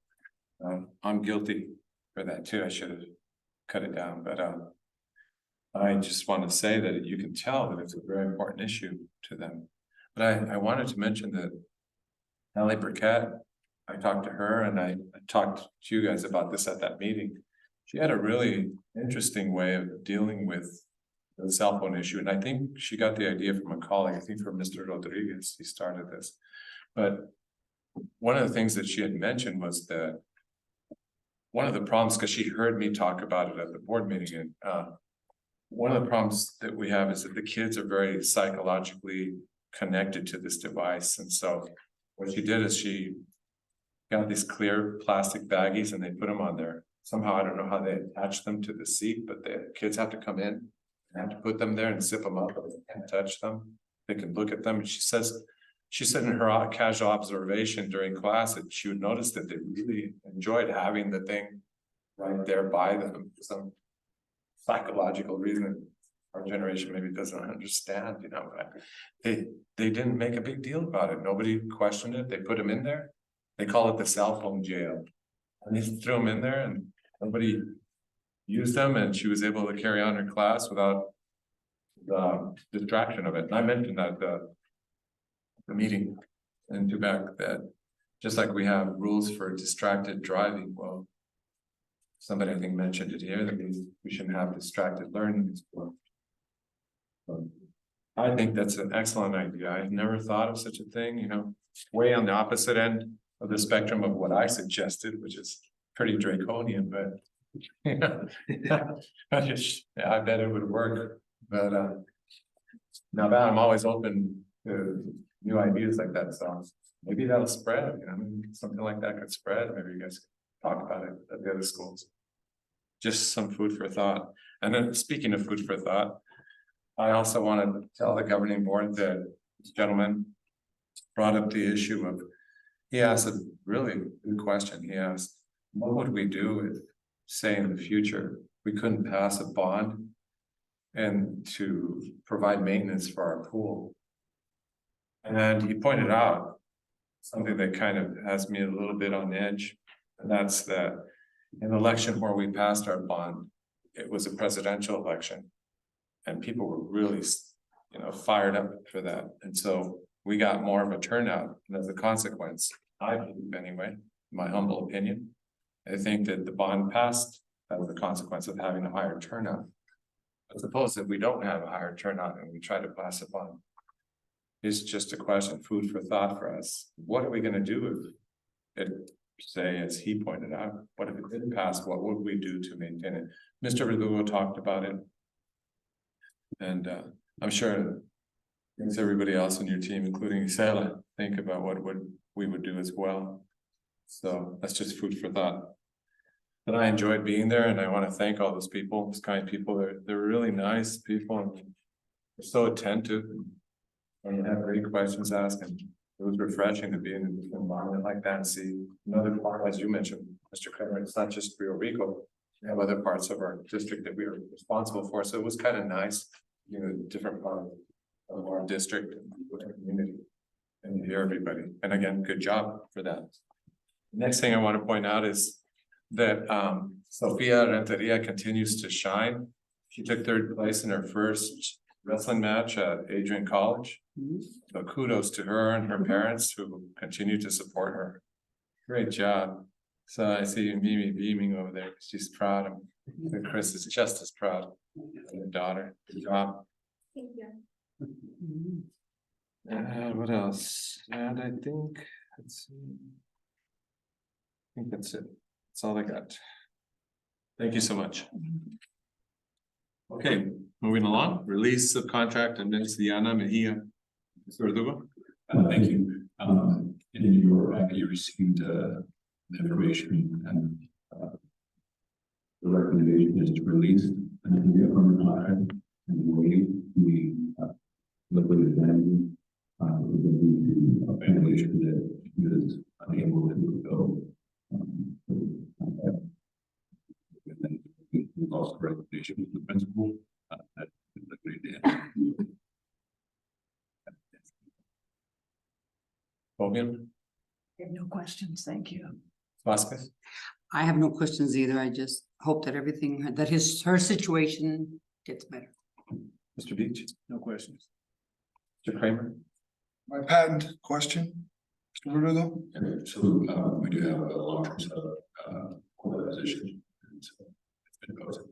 I'm guilty for that too. I should have cut it down, but I just want to say that you can tell that it's a very important issue to them. But I wanted to mention that Ellie Burkett, I talked to her and I talked to you guys about this at that meeting. She had a really interesting way of dealing with the cell phone issue. And I think she got the idea from a colleague, I think from Mr. Rodriguez, he started this. But one of the things that she had mentioned was that one of the problems, because she heard me talk about it at the board meeting, and one of the problems that we have is that the kids are very psychologically connected to this device. And so what she did is she got these clear plastic baggies and they put them on there. Somehow, I don't know how they attach them to the seat, but the kids have to come in and have to put them there and zip them up. They can't touch them. They can look at them. And she said in her casual observation during class that she would notice that they really enjoyed having the thing right there by them for some psychological reason our generation maybe doesn't understand, you know, but they didn't make a big deal about it. Nobody questioned it. They put them in there. They call it the cell phone jail. And they threw them in there and nobody used them, and she was able to carry on her class without the distraction of it. And I mentioned that the meeting in Quebec that just like we have rules for distracted driving, well, somebody I think mentioned it here that we shouldn't have distracted learning as well. I think that's an excellent idea. I've never thought of such a thing, you know, way on the opposite end of the spectrum of what I suggested, which is pretty draconian, but you know, I bet it would work. But now that I'm always open to new ideas like that, so maybe that'll spread, you know, something like that could spread. Maybe you guys can talk about it at the other schools. Just some food for thought. And then speaking of food for thought, I also want to tell the governing board that this gentleman brought up the issue of, he asked a really good question. He asked, what would we do if, say in the future, we couldn't pass a bond and to provide maintenance for our pool? And he pointed out something that kind of has me a little bit on edge. And that's that in the election where we passed our bond, it was a presidential election. And people were really, you know, fired up for that. And so we got more of a turnout. And as a consequence, I believe anyway, my humble opinion, I think that the bond passed as a consequence of having a higher turnout. I suppose if we don't have a higher turnout and we try to pass a bond, it's just a question, food for thought for us. What are we going to do if it, say, as he pointed out, what if it didn't pass? What would we do to maintain it? Mr. Verdugo talked about it. And I'm sure everybody else on your team, including Isela, think about what we would do as well. So that's just food for thought. But I enjoyed being there, and I want to thank all those people, those kind people. They're really nice people, and they're so attentive. And you have great questions asked, and it was refreshing to be in an environment like that and see another part, as you mentioned, Mr. Kramer. It's not just Rio Rico. We have other parts of our district that we are responsible for, so it was kind of nice, different part of our district and community. And hear everybody, and again, good job for that. Next thing I want to point out is that Sofia Renteria continues to shine. She took third place in her first wrestling match at Adrian College. So kudos to her and her parents who continue to support her. Great job. So I see Mimi beaming over there. She's proud of and Chris is just as proud of her daughter. Good job. Thank you. What else? And I think, let's see. I think that's it. That's all I got. Thank you so much. Okay, moving along, release of contract and Ms. Diana Mejia. Mr. Verdugo? Thank you. In your packet, you received the information and the recommendation is to release and the affirmative contract and waive the liquidated damages. A violation that is unable to fulfill. And then we also recommendation with the principal that liquidated damages. Fabian? I have no questions, thank you. Vasquez? I have no questions either. I just hope that everything, that her situation gets better. Mr. Beach? No questions. Mr. Kramer? My patent question, Mr. Verdugo? And so we do have a long-term core position. And so it's been posted.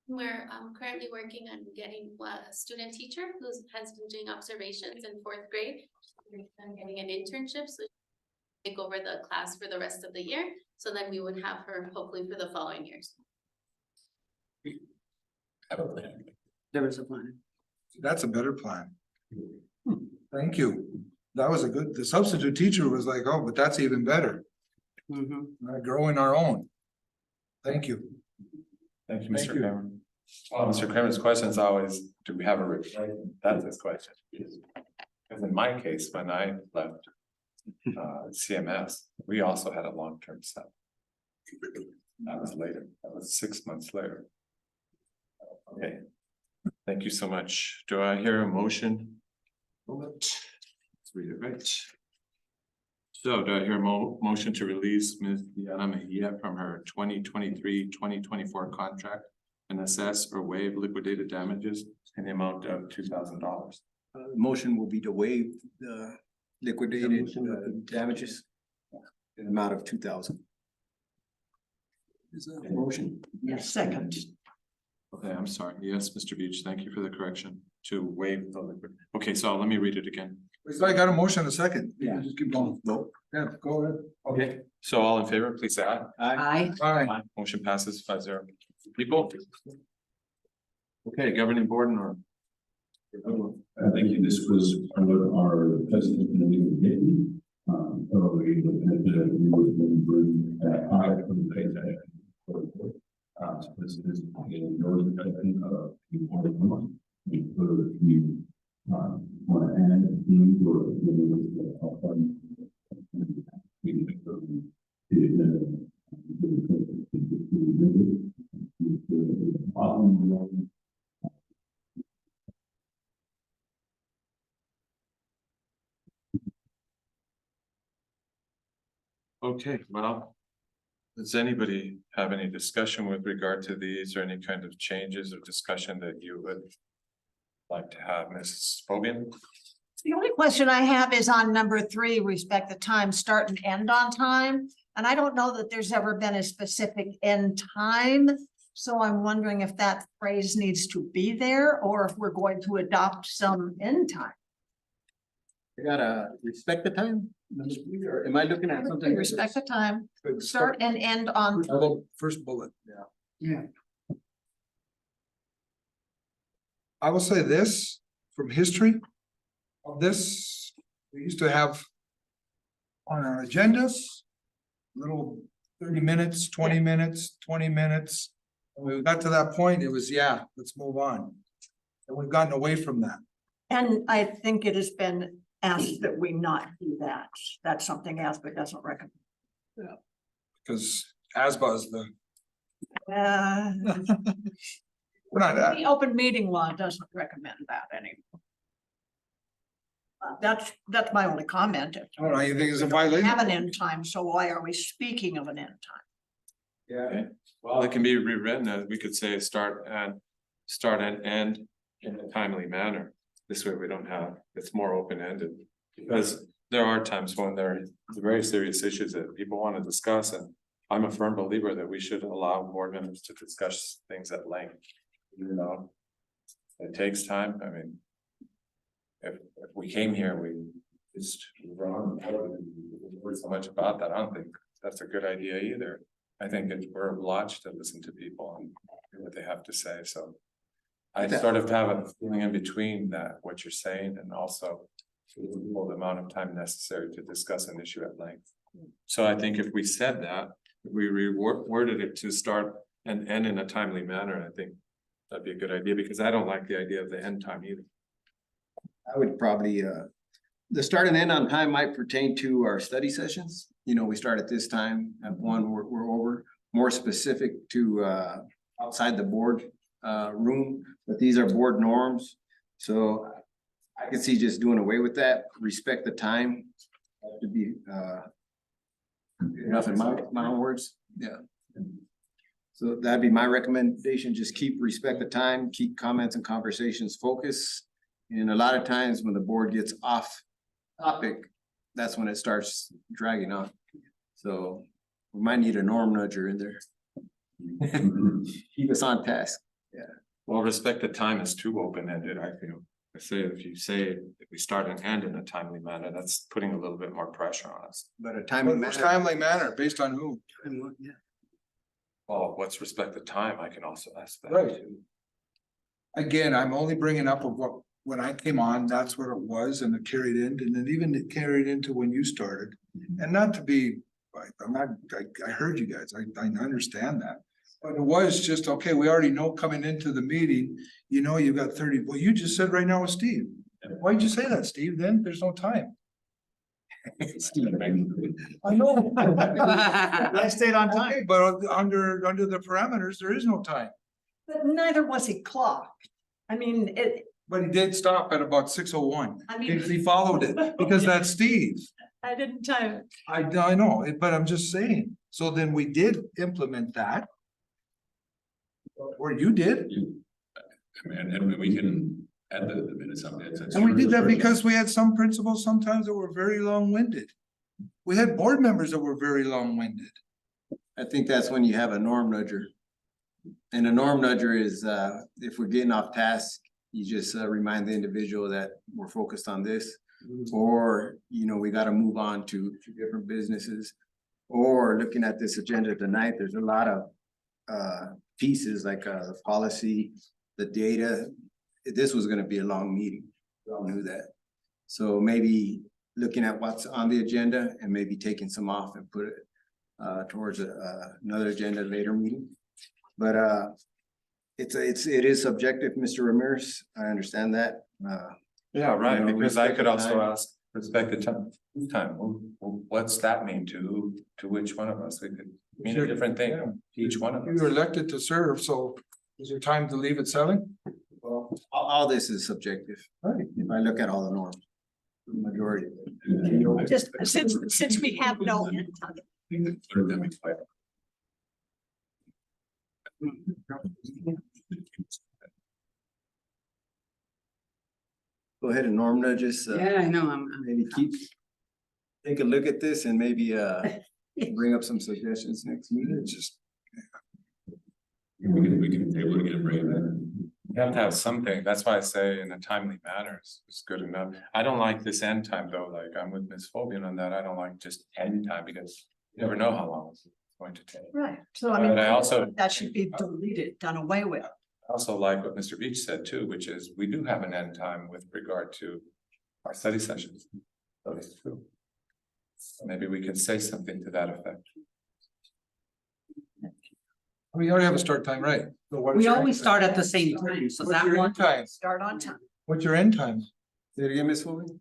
We're currently working on getting a student teacher who has been doing observations in 4th grade. And getting an internship, so take over the class for the rest of the year. So then we would have her hopefully for the following years. Have a plan. There is a plan. That's a better plan. Thank you. That was a good, the substitute teacher was like, oh, but that's even better. Growing our own. Thank you. Thank you, Thank Mr. you. Kramer. Well, Mr. Kramer's question is always, do we have a replacement? That's his question. Because in my case, when I left CMS, we also had a long-term sub. That was later, that was 6 months later. Okay, thank you so much. Do I hear a motion? Let's read it right. So do I hear a motion to release Ms. Diana Mejia from her 2023-2024 contract and assess or waive liquidated damages in the amount of $2,000? Motion will be to waive the liquidated damages in amount of 2,000. Is that a motion? Yes, second. Okay, I'm sorry. Yes, Mr. Beach, thank you for the correction to waive the liquid. Okay, so let me read it again. So I got a motion, a second. Yeah. Just keep going. No. Yeah, go ahead. Okay, so all in favor, please say aye. Aye. Aye. Motion passes 5-0. People? Okay, governing board and our. Thank you. This was part of our president and legal committee. So we would bring high from the pay session. So this is in your discussion of the board of one. We put you want to add these or we can go to Okay, well. Does anybody have any discussion with regard to these or any kind of changes or discussion that you would like to have, Mrs. Fobian? The only question I have is on number 3, respect the time, start and end on time. And I don't know that there's ever been a specific end time. So I'm wondering if that phrase needs to be there or if we're going to adopt some end time. You gotta respect the time. Am I looking at something? Respect the time, start and end on. First bullet, yeah. Yeah. I will say this from history of this, we used to have on our agendas, little 30 minutes, 20 minutes, 20 minutes. When we got to that point, it was, yeah, let's move on. And we've gotten away from that. And I think it has been asked that we not do that. That's something ASBA doesn't recommend. Because ASBA is the We're not that. The open meeting law doesn't recommend that anymore. That's my only comment. I don't know, you think it's a We violation? have an end time, so why are we speaking of an end time? Yeah. Well, it can be rewritten as we could say start and end in a timely manner. This way we don't have, it's more open-ended. Because there are times when there are very serious issues that people want to discuss, and I'm a firm believer that we should allow board members to discuss things at length. You know, it takes time. I mean, if we came here, we just run so much about that. I don't think that's a good idea either. I think we're obliged to listen to people and hear what they have to say. So I sort of have a feeling in between that, what you're saying, and also the amount of time necessary to discuss an issue at length. So I think if we said that, we reworded it to start and end in a timely manner, I think that'd be a good idea, because I don't like the idea of the end time either. I would probably, the start and end on time might pertain to our study sessions. You know, we start at this time, at one, we're over, more specific to, outside the board, room, but these are board norms. So I could see just doing away with that, respect the time, to be, enough in my own words, yeah. So that'd be my recommendation, just keep, respect the time, keep comments and conversations focused. And a lot of times when the board gets off topic, that's when it starts dragging on. So we might need a norm nudger in there. Keep us on task, yeah. Well, respect the time is too open-ended, I feel. I say if you say if we start and end in a timely manner, that's putting a little bit more pressure on us. But a timely manner, based on who? Well, what's respect the time? I can also ask that Right. too. Again, I'm only bringing up of what, when I came on, that's what it was, and it carried in, and then even it carried into when you started. And not to be, I heard you guys, I understand that. But it was just, okay, we already know coming into the meeting, you know, you got 30, well, you just said right now with Steve. Why'd you say that, Steve? Then there's no time. I know. I stayed on time. Okay, but under the parameters, there is no time. But neither was he clocked. I mean, But he did stop at about 6:01. I mean- Because he followed it, because that's Steve. I didn't time it. I know, but I'm just saying, so then we did implement that. Or you did, And we can add the minutes on that. and we did that because we had some principals sometimes that were very long-winded. We had board members that were very long-winded. I think that's when you have a norm nudger. And a norm nudger is, if we're getting off task, you just remind the individual that we're focused on this. Or, you know, we gotta move on to different businesses. Or looking at this agenda tonight, there's a lot of pieces like the policy, the data. This was gonna be a long meeting, we all knew that. So maybe looking at what's on the agenda and maybe taking some off and put it towards another agenda later meeting. But it is subjective, Mr. Ramirez, I understand that. Yeah, right, You know, because I respect could the also time. ask, respect the time, what's that mean to which one of us? We could mean a different thing to each one of You were us. elected to serve, so is there time to leave it selling? Well, all this is subjective. Right. If I look at all the norms, the majority. Just since we have no end time. Go ahead and norm nudges. Yeah, I know, I'm. Maybe take a look at this and maybe bring up some suggestions next meeting. It's just. We can table it again, bring it back. You have to have something, that's why I say in a timely manner is good enough. I don't like this end time though, like I'm with Ms. Fobian on that, I don't like just end time because you never know how long it's going to take. Right, so I mean, But I also- that should be deleted, done away with. I also like what Mr. Beach said too, which is we do have an end time with regard to our study sessions. That is true. So maybe we can say something to that effect. We already have a start time, right? So what is We your always end start at the same time, so What's that your one end time? Start on time. What's your end time? Say it again, Ms. Fobian?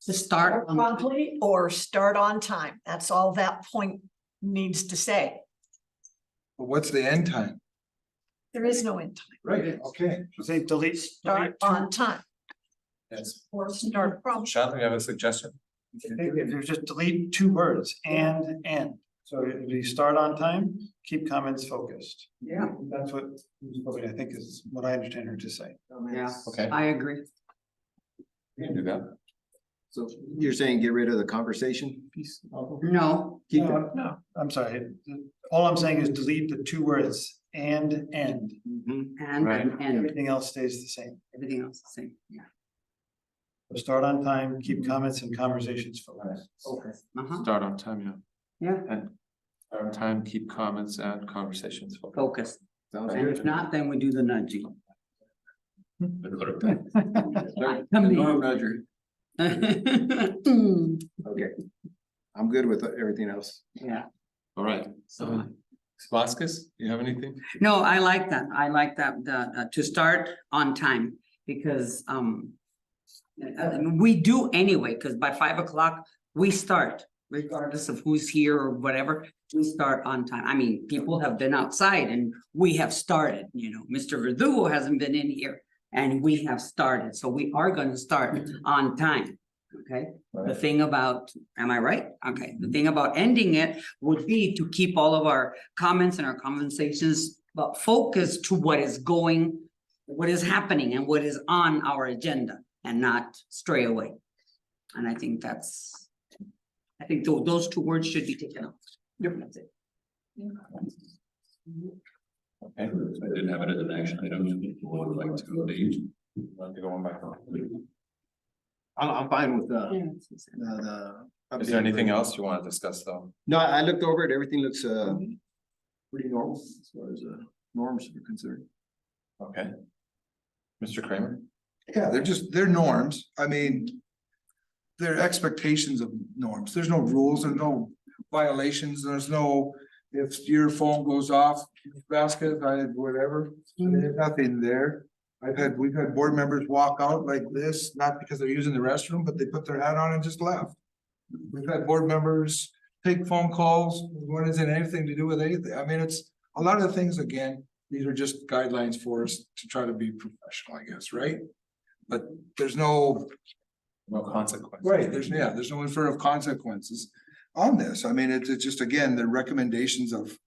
to start. on- Promptly or start on time. That's all that point needs to say. But what's the end time? There is no end time. Right, okay. Say delete. Start on time Yes. or start from. Shall we have a suggestion? There's just delete two words, and end. So we start on time, keep comments focused. Yeah. That's what, I think is what I understand her to say. Yeah, Okay. I agree. We can do that. So you're saying get rid of the conversation piece? No, Keep it. No, I'm sorry. All I'm saying is delete the two words and end. Mhm. Right. and Everything else stays the same. everything else the same, yeah. So start on time, keep comments and conversations focused. Uh-huh, Start on time, yeah. yeah, And start on time, keep comments and conversations. focus. Sounds And good. if not, then we do the nudging. The clerk. Come Norm in. nudger. Okay. I'm good with everything else. Yeah, All right. so. Vasquez, you have anything? No, I like that. I like that, to start on time, because, we do anyway, because by 5 o'clock, we start, regardless of who's here or whatever, we start on time. I mean, people have been outside and we have started, Mr. Verdugo hasn't been in here and we have started, so we are gonna start on time. Okay, the thing about, am I right? Okay, the thing about ending it would be to keep all of our comments and our conversations, but focus to what is happening and what is on our agenda and not stray away. And I think those two words should be taken out. Yep, that's it. Okay. I didn't have it as an action item. People would like to leave. Want to go on back? I'm fine with Is there anything else you want to discuss though? No, I looked over it. Everything looks pretty normal as far as norms are concerned. Okay. Mr. Kramer? Yeah, they're norms. I mean, they're expectations of norms. There's no rules, there's no violations, there's no, if your phone goes off, basket, whatever, there's nothing there. We've had board members walk out like this, not because they're using the restroom, but they put their hat on and just left. We've had board members take phone calls, what is it, anything to do with anything? I mean, it's a lot of the things, again, these are just guidelines for us to try to be professional, I guess, right? But there's no. No consequence. Right, there's no inferred of consequences on this. I mean, it's just, again, the recommendations of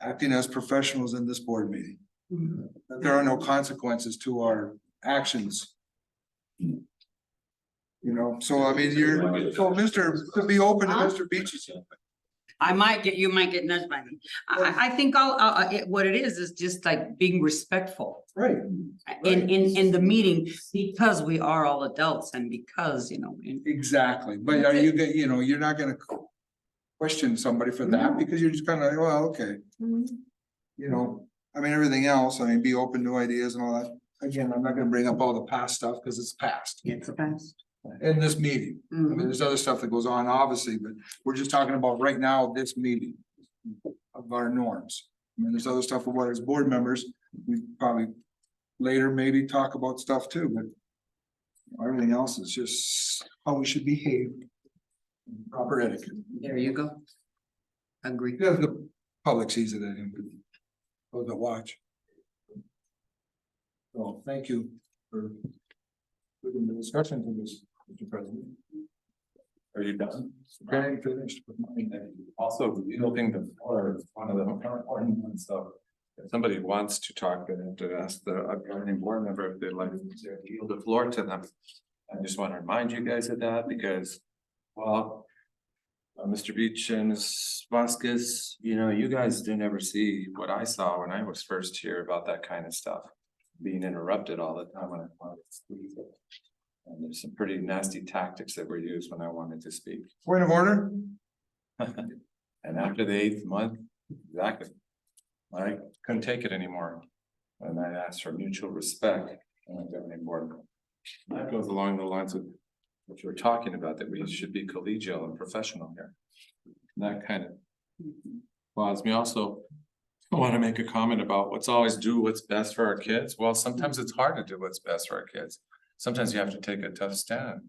acting as professionals in this board meeting. There are no consequences to our actions. So I mean, to be open to Mr. Beach's. You might get nudged by me. I think what it is just like being respectful. Right. In the meeting, because we are all adults and because, Exactly, but are you, you're not gonna question somebody for that, because you're just kind of like, well, okay. I mean, everything else, be open to ideas and all that. Again, I'm not gonna bring up all the past stuff, because it's past. It's the best. In this meeting. I mean, there's other stuff that goes on, obviously, but we're just talking about right now, this meeting. Of our norms. I mean, there's other stuff about as board members, we probably later maybe talk about stuff too, but. Everything else is just how we should behave. Proper etiquette. There you go. Agree. Because the public sees it and those that watch. So thank you for putting the discussion to this, Mr. President. Are you done? I'm finished with mine. Also, yielding the floor is one of the more important ones, so. If somebody wants to talk, they have to ask the governing board member if they'd like to yield the floor to them. I just want to remind you guys of that because, well. Mr. Beach and Ms. Vasquez, you guys didn't ever see what I saw when I was first here about that kind of stuff. Being interrupted all the time when I wanted to speak. And there's some pretty nasty tactics that were used when I wanted to speak. Point of order? And after the 8th month, exactly. I couldn't take it anymore. And I asked for mutual respect and the governing board. That goes along the lines of what you were talking about, that we should be collegial and professional here. That kind of bothers me. Also, I want to make a comment about what's always do what's best for our kids. Well, sometimes it's hard to do what's best for our kids. Sometimes you have to take a tough stand.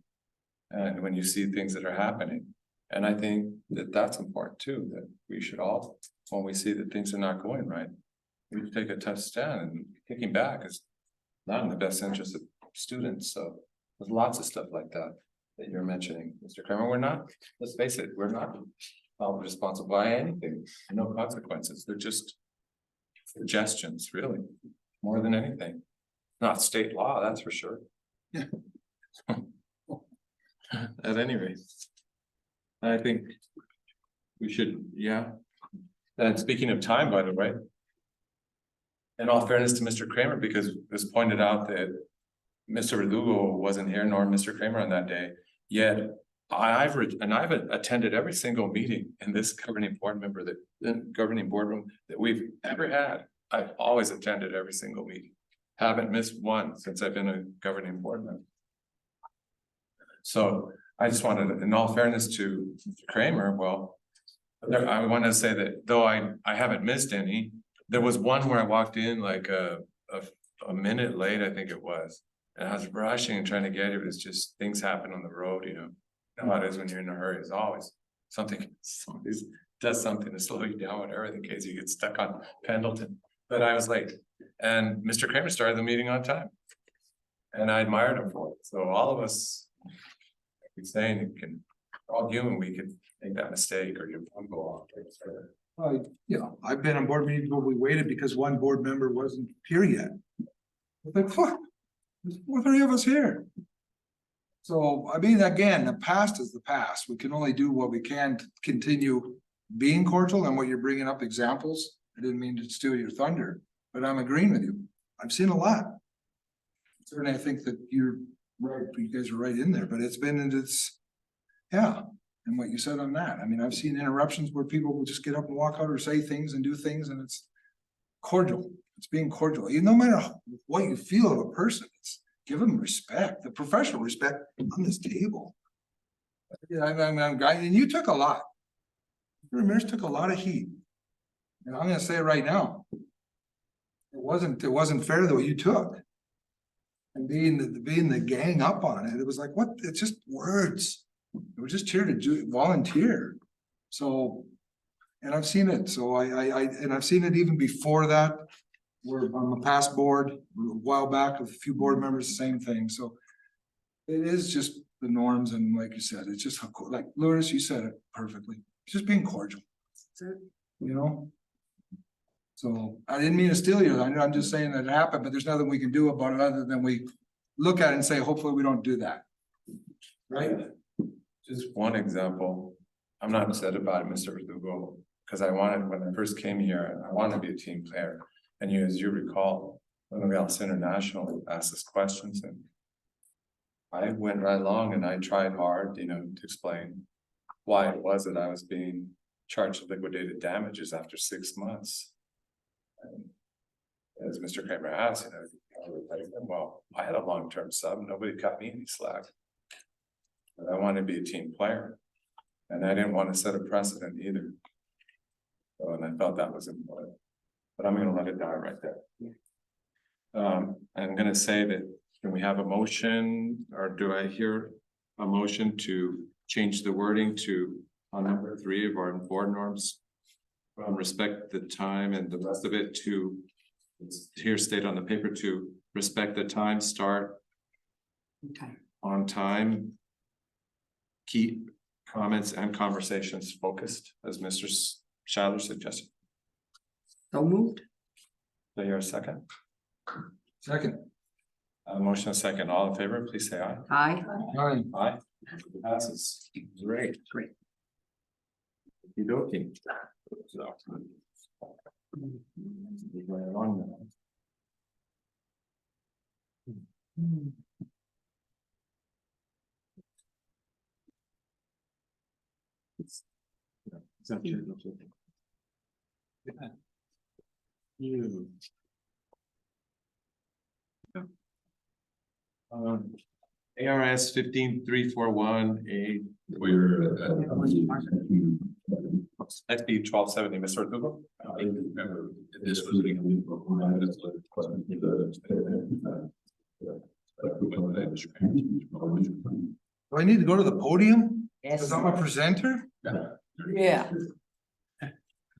And when you see things that are happening, And I think that that's important too, that we should all, when we see that things are not going right, we should take a tough stand, and kicking back is not in the best interest of students, so there's lots of stuff like that that you're mentioning, Mr. Kramer. We're not, let's face it, we're not responsible by anything, no consequences. They're just suggestions, really, more than anything. Not state law, that's for sure. Yeah. At any rate, I think we should, yeah. And speaking of time, by the way, in all fairness to Mr. Kramer, because it was pointed out that Mr. Verdugo wasn't here, nor Mr. Kramer on that day, yet I've attended every single meeting in this governing board member governing boardroom that we've ever had. I've always attended every single meeting. Haven't missed one since I've been a governing board member. So I just wanted, in all fairness to Mr. Kramer, well, I want to say that though I haven't missed any, there was one where I walked in like a minute late, I think it was. And I was rushing and trying to get it. It was just things happen on the road, you know. How it is when you're in a hurry, it's always somebody does something to slow you down, whatever the case, you get stuck on Pendleton. But I was late, and Mr. Kramer started the meeting on time. And I admired him for it. So all of us, like you're saying, it can, we're all human, we could make that mistake or your phone go off. I've been on board meetings where we waited because one board member wasn't here yet. Like, what? There's 3 of us here. So, I mean, again, the past is the past. We can only do what we can to continue being cordial, and what you're bringing up examples. I didn't mean to steal your thunder, but I'm agreeing with you. I've seen a lot. Certainly, I think that you're right. You guys are right in there, but it's been, yeah. And what you said on that, I mean, I've seen interruptions where people will just get up and walk out or say things and do things, and it's cordial. It's being cordial. No matter what you feel of a person, it's give them respect, the professional respect on this table. Yeah, and you took a lot. Ramirez took a lot of heat. And I'm gonna say it right now. It wasn't fair though you took. And being the gang up on it, it was like, what? It's just words. We're just here to do volunteer. So, and I've seen it. So I've seen it even before that. We're on the past board a while back with a few board members, the same thing. So it is just the norms, and like you said, it's just like Lourdes, you said it perfectly. It's just being cordial. You know. So I didn't mean to steal you. I'm just saying that it happened, but there's nothing we can do about it other than we look at it and say, hopefully we don't do that. Right? Just one example. I'm not upset about it, Mr. Verdugo, because I wanted, when I first came here, I wanted to be a team player. And you, as you recall, when we also international asked us questions, and I went right along and I tried hard, you know, to explain why it was that I was being charged with liquidated damages after 6 months. And as Mr. Kramer asked, you know, well, I had a long-term sub, nobody cut me any slack. But I wanted to be a team player, and I didn't want to set a precedent either. So, and I felt that was important. But I'm gonna let it die right there. I'm gonna say that, can we have a motion, or do I hear a motion to change the wording to on number 3 of our board norms? Respect the time, and the rest of it to, it's here state on the paper, to respect the time, start on time. Keep comments and conversations focused, as Mr. Shaler suggested. So moved. Do I hear a second? Second. Motion a second. All in favor, please say aye. Aye. Aye. Aye. Passes. Great. You dokie. So. Right on now. You. ARS 15341A. We're SB 1270, Mr. Verdugo. this was Do I need to go to the podium? Cause I'm a presenter? Yeah.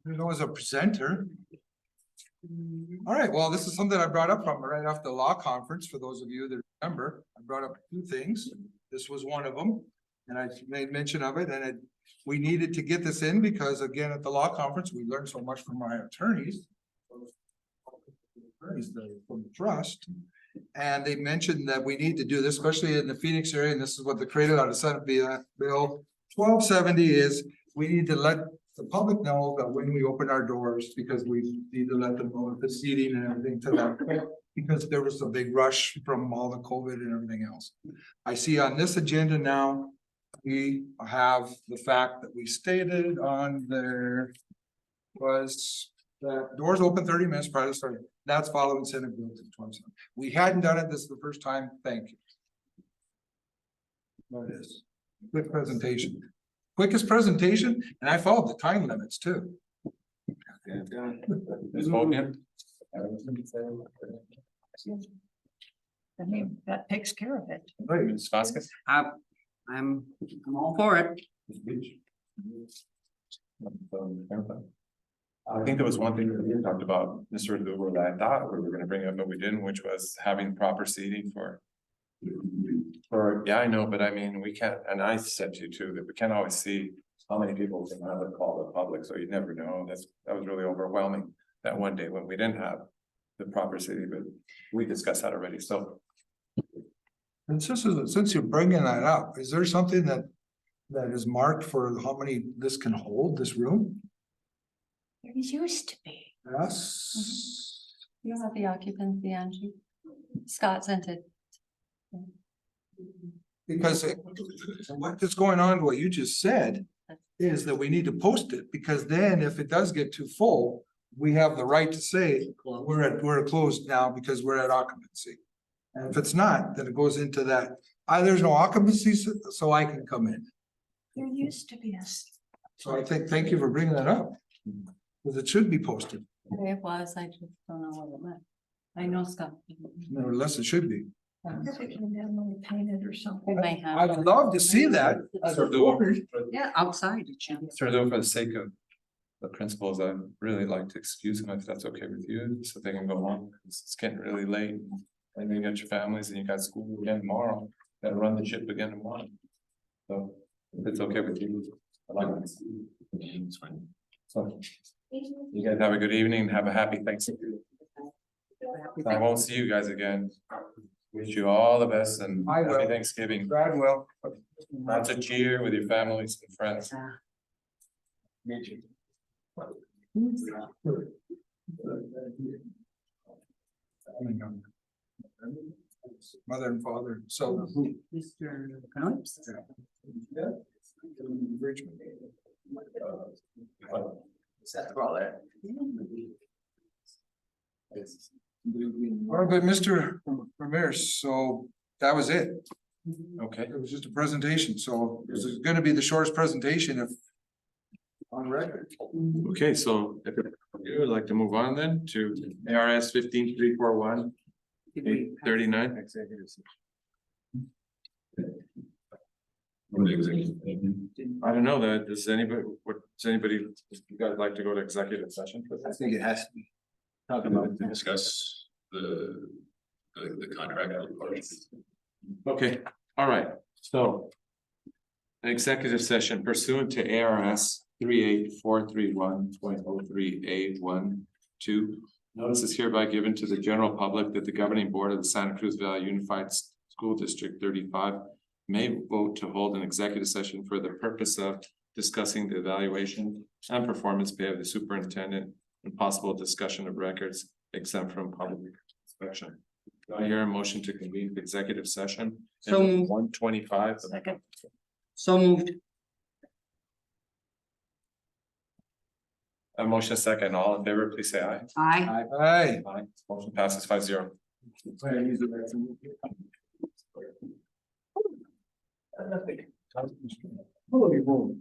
There's always a presenter. All right, well, this is something I brought up from right off the law conference, for those of you that remember, I brought up two things. This was one of them, and I made mention of it, and we needed to get this in because again, at the law conference, we learned so much from our attorneys. From the trust, and they mentioned that we need to do this, especially in the Phoenix area, and this is what the created out of Senate Bill 1270 is, we need to let the public know that when we open our doors, because we need to let them know the seating and everything to them. Because there was a big rush from all the COVID and everything else. I see on this agenda now, we have the fact that we stated on there was that doors open 30 minutes prior to start. That's following Senate Bill 227. We hadn't done it. This is the first time. Thank you. There it is. Quick presentation. Quickest presentation, and I followed the time limits too. Ms. Hogan? I mean, that takes care of it. Right, Ms. Vasquez? I'm all for it. I think there was one thing that we talked about, Mr. Luber, that I thought we were gonna bring up, but we didn't, which was having proper seating for. Yeah, I know, but I mean, we can't, and I said to you too, that we can't always see how many people can have a call the public, so you never know. That was really overwhelming that one day when we didn't have the proper seating, but we discussed that already, so. And since you're bringing that up, is there something that is marked for how many this can hold, this room? There used to be. Yes. You have the occupancy, Angie. Scott sent it. Because what is going on, what you just said, is that we need to post it, because then if it does get too full, we have the right to say, we're closed now because we're at occupancy. And if it's not, then it goes into that, there's no occupancy, so I can come in. There used to be a. So I think, thank you for bringing that up. Because it should be posted, It was, I just don't know what it meant. I know Scott. nevertheless, it should be. If it can be painted or something. We may have. I would love to see that as a board. Yeah. Outside. Sir, though, for the sake of the principals, I'd really like to excuse them if that's okay with you, so they can go home. It's getting really late. And you got your families and you got school again tomorrow, gotta run the ship again tomorrow. So, if it's okay with you, I'd like to. It's fine. So, you guys have a good evening, have a happy Thanksgiving. I won't see you guys again. Wish you all the best and I will. happy Thanksgiving. God will. Lots of cheer with your families and friends. Meet you. Mother and father, so. Mr. Phillips. Richmond. All right, but Mr. Ramirez, so that was it. Okay. It was just a presentation, so this is gonna be the shortest presentation if on record. Okay, so if you would like to move on then to ARS 15341. 39. I don't know that, does anybody, you guys like to go to executive session? I think it has to be. Talk about to discuss the contract. Okay, all right, so. An executive session pursuant to ARS 38431.03A12. Notice is hereby given to the general public that the governing board of the Santa Cruz Valley Unified School District 35 may vote to hold an executive session for the purpose of discussing the evaluation and performance pay of the superintendent and possible discussion of records exempt from public inspection. Do I hear a motion to convene the executive session? So moved. 125. Second. So moved. A motion second, all in favor, please say aye. Aye. Aye. Aye. Motion passes 5-0. Holy moly.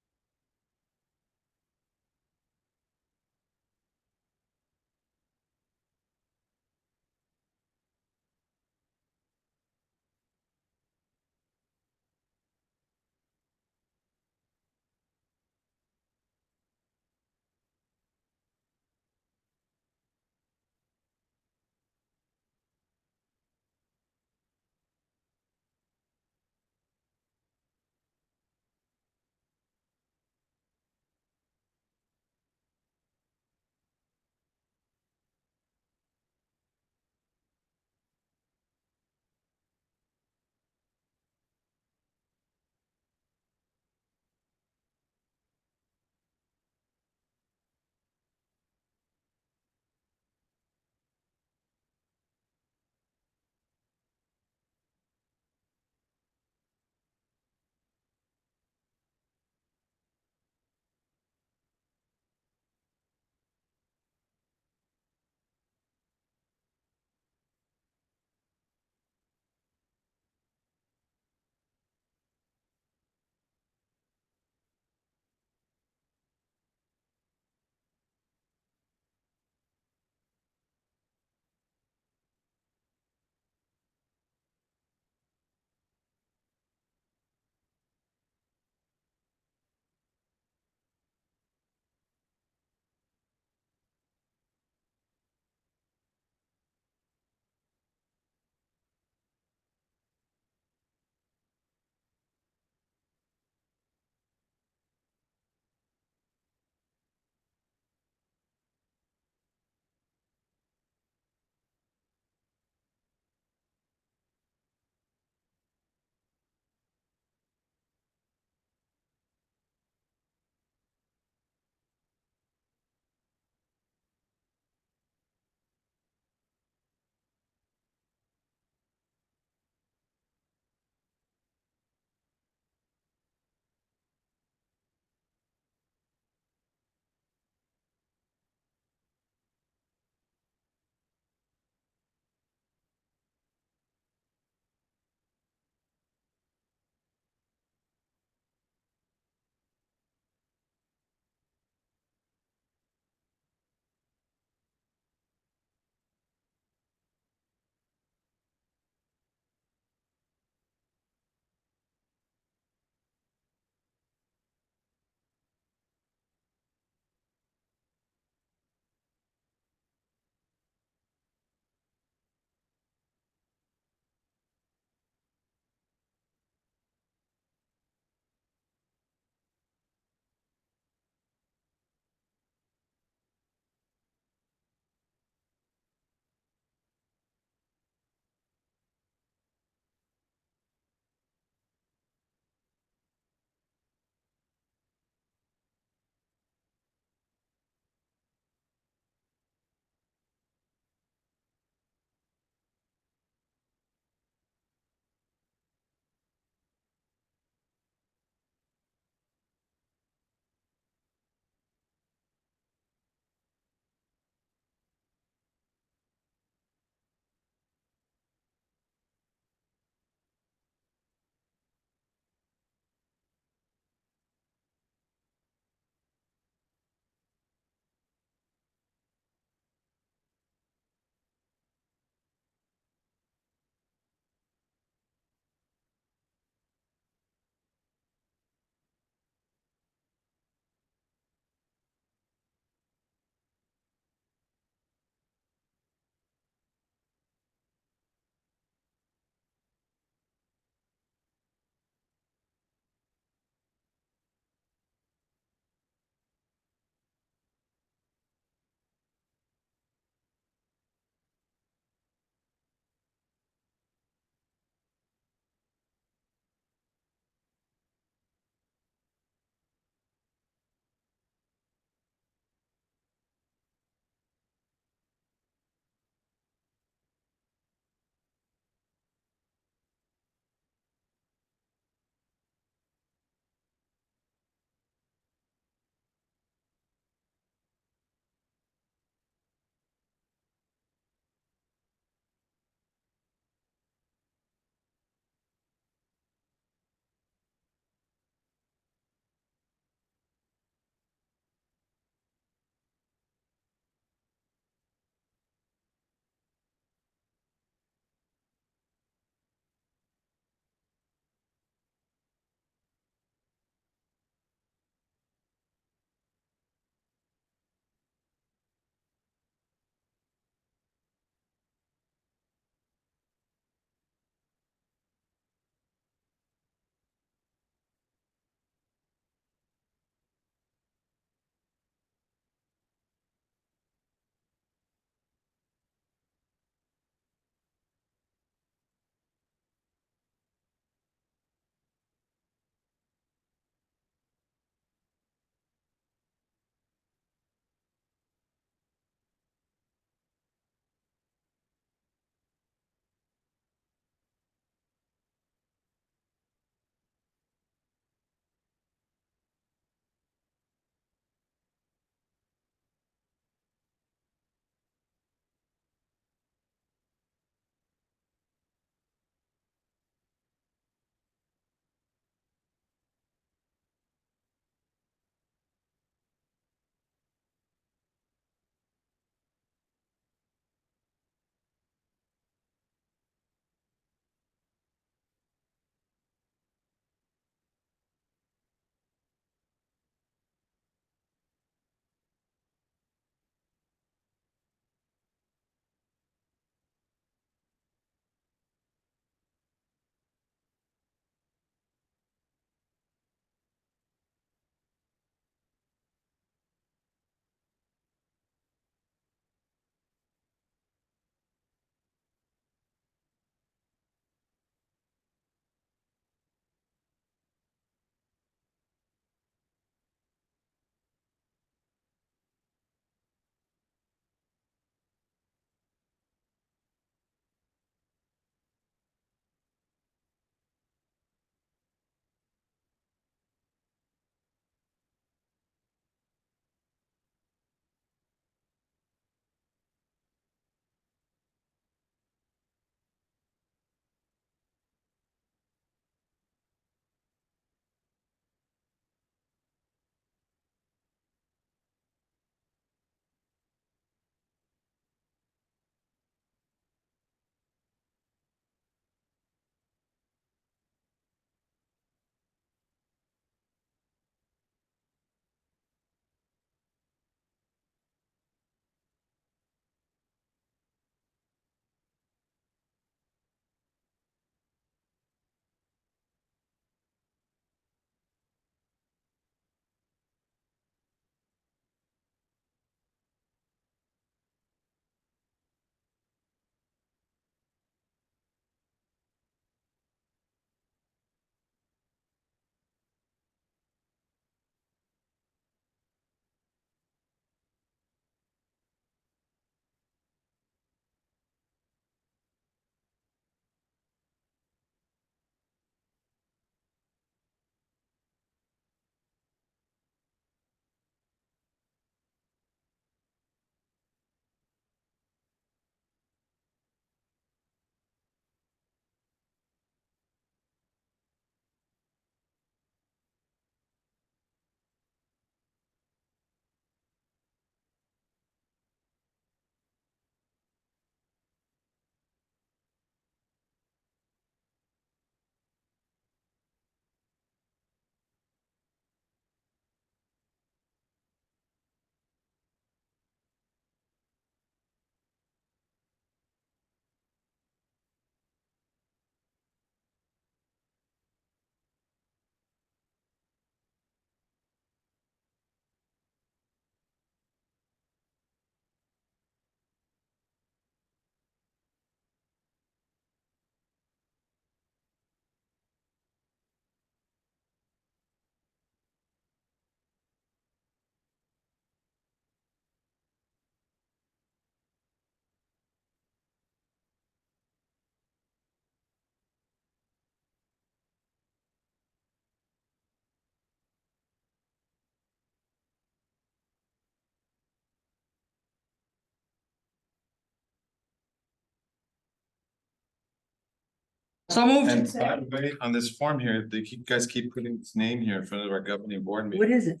So moved. And by the way, on this form here, you guys keep putting his name here in front of our governing board What meeting, is it?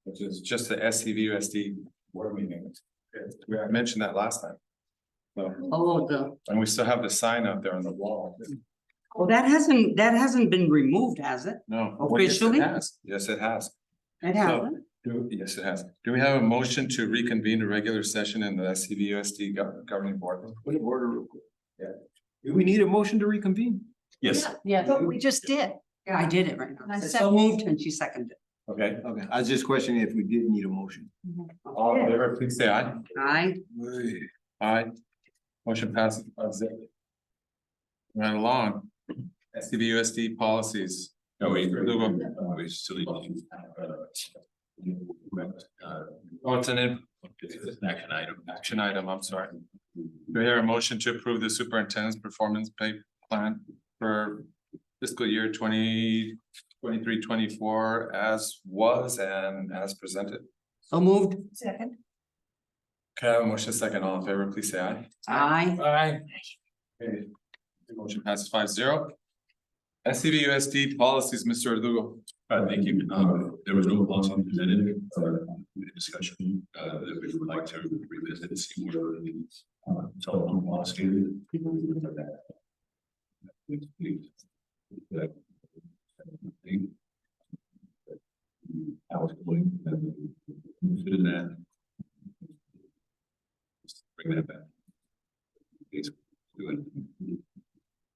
which is just the SCVUSD board meeting. I mentioned that last time. So, Oh, and we still have the sign up there on the wall. that hasn't been removed, has it? No. Well, yes, it Officially? has. Yes, it has. It hasn't. Yes, it has. Do we have a motion to reconvene a regular session in the SCVUSD governing board? Point of order. Yeah. Do we need a motion to reconvene? Yes. Yeah, But we just did. yeah, I did it right And I now. So second- moved and she seconded. Okay. Okay, I was just questioning if we did need a motion. All in favor, please say aye. Aye. Aye. Motion passes 5-0. Right along. SCVUSD policies. No, we Lugo. we still need to. Oh, it's an It's an action item. action item, I'm sorry. Do we hear a motion to approve the superintendent's performance pay plan for fiscal year 2023-24 as was and as presented? So moved. Second. Okay, I have a motion second. All in favor, please say aye. Aye. Aye. Okay, the motion passes 5-0. SCVUSD policies, Mr. Lugo. Thank you. There was no policy presented, discussion, that we would like to revisit and see where the, telephone policy. I was going, fit in that. Bring that back. Please, do it.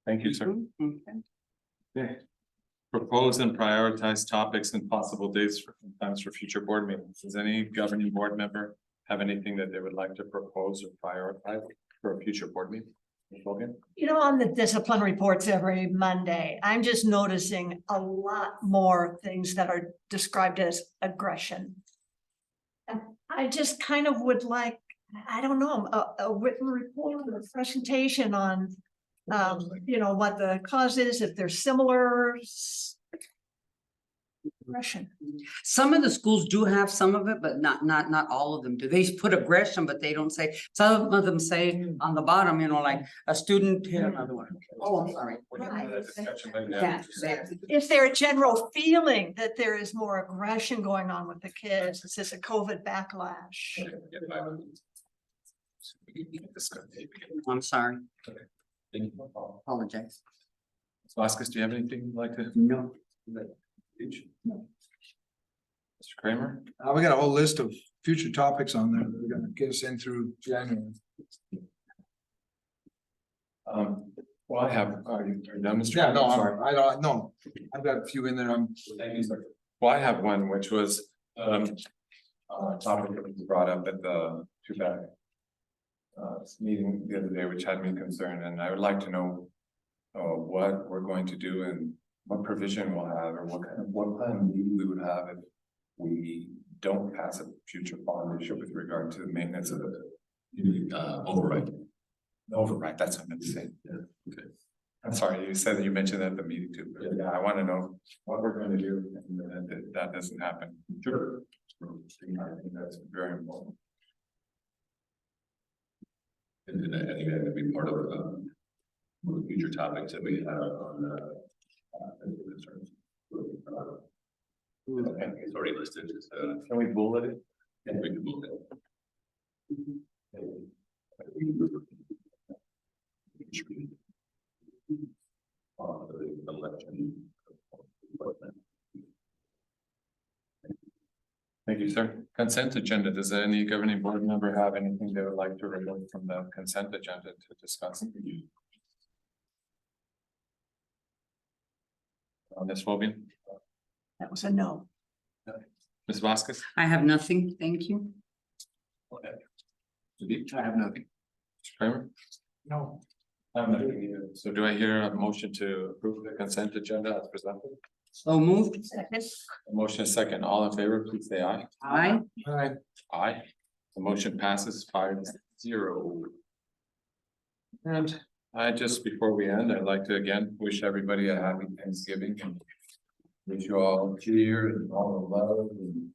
Thank you, sir. Okay. Okay. Propose and prioritize topics and possible dates for times for future board meetings. Does any governing board member have anything that they would like to propose or prioritize for a future board meeting? Ms. Logan? You know, on the discipline reports every Monday, I'm just noticing a lot more things that are described as aggression. And I just kind of would like, I don't know, a written report, a presentation on, you know, what the cause is, if there's similar aggression. Some of the schools do have some of it, but not all of them do. They put aggression, but they don't say, some of them say on the bottom, you know, like a student hit another one. Oh, I'm sorry. We can have that discussion later. Yeah, Is there a general feeling that there is more aggression going on with the kids? Is this a COVID backlash? I'm sorry. Thank you. Apologize. Ms. Vasquez, do you have anything you'd like to? No. Mr. Kramer? We got a whole list of future topics on there. We're gonna get us in through January. Well, I have, are you done, Mr. Yeah, no, Kramer? Sorry. I don't, no, I've got a few in there. Thank you, sir. Well, I have one, which was, topic that was brought up at the two-back meeting the other day, which had me concerned, and I would like to know what we're going to do and what provision we'll have, or what kind of lead we would have if we don't pass a future bond issue with regard to the maintenance of the Override. override, that's what I meant to say. Okay. I'm sorry, you said that you mentioned that at the meeting too, but yeah, I want to know what we're going to do and that doesn't happen. Sure. I think that's very important. And then I think that would be part of, one of the future topics that we have on, concerns. I think it's already listed, Can we bullet it? and we can move it. The election. Thank you, sir. Consent agenda. Does any governing board member have anything they would like to remove from the consent agenda to discuss? Ms. Fobian? That was a no. Ms. Vasquez? I have nothing. Thank you. I have nothing. Mr. Kramer? No. I have nothing either. So do I hear a motion to approve the consent agenda as presented? So moved. Second. A motion is second. All in favor, please say aye. Aye. All right. Aye. The motion passes 5-0. And I just, before we end, I'd like to again wish everybody a happy Thanksgiving and wish you all cheer and all the love and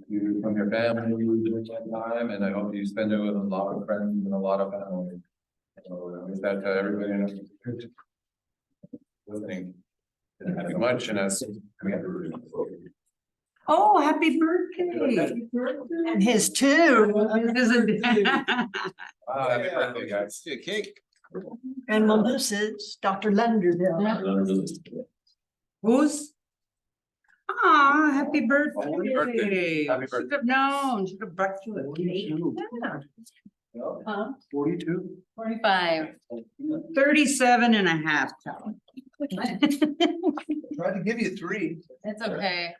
you from your family during that time, and I hope you spend it with a lot of friends and a lot of family. So I wish that to everybody. listening. And having lunch and as. Oh, happy birthday. And his too. Wow, happy birthday, guys. Yeah, cake. And Melissa's, Dr. Lenderville. Who's? Ah, happy birthday. Happy birthday. Happy birthday. Should have known, should have brought you a cake. Huh? 42. 45. 37 and a half. Tried to give you 3. It's okay.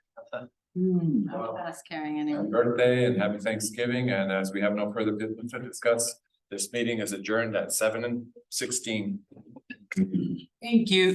Hmm. I'm fast carrying anyway. Happy birthday and happy Thanksgiving. And as we have no further business to discuss, this meeting is adjourned at 7:16. Thank you.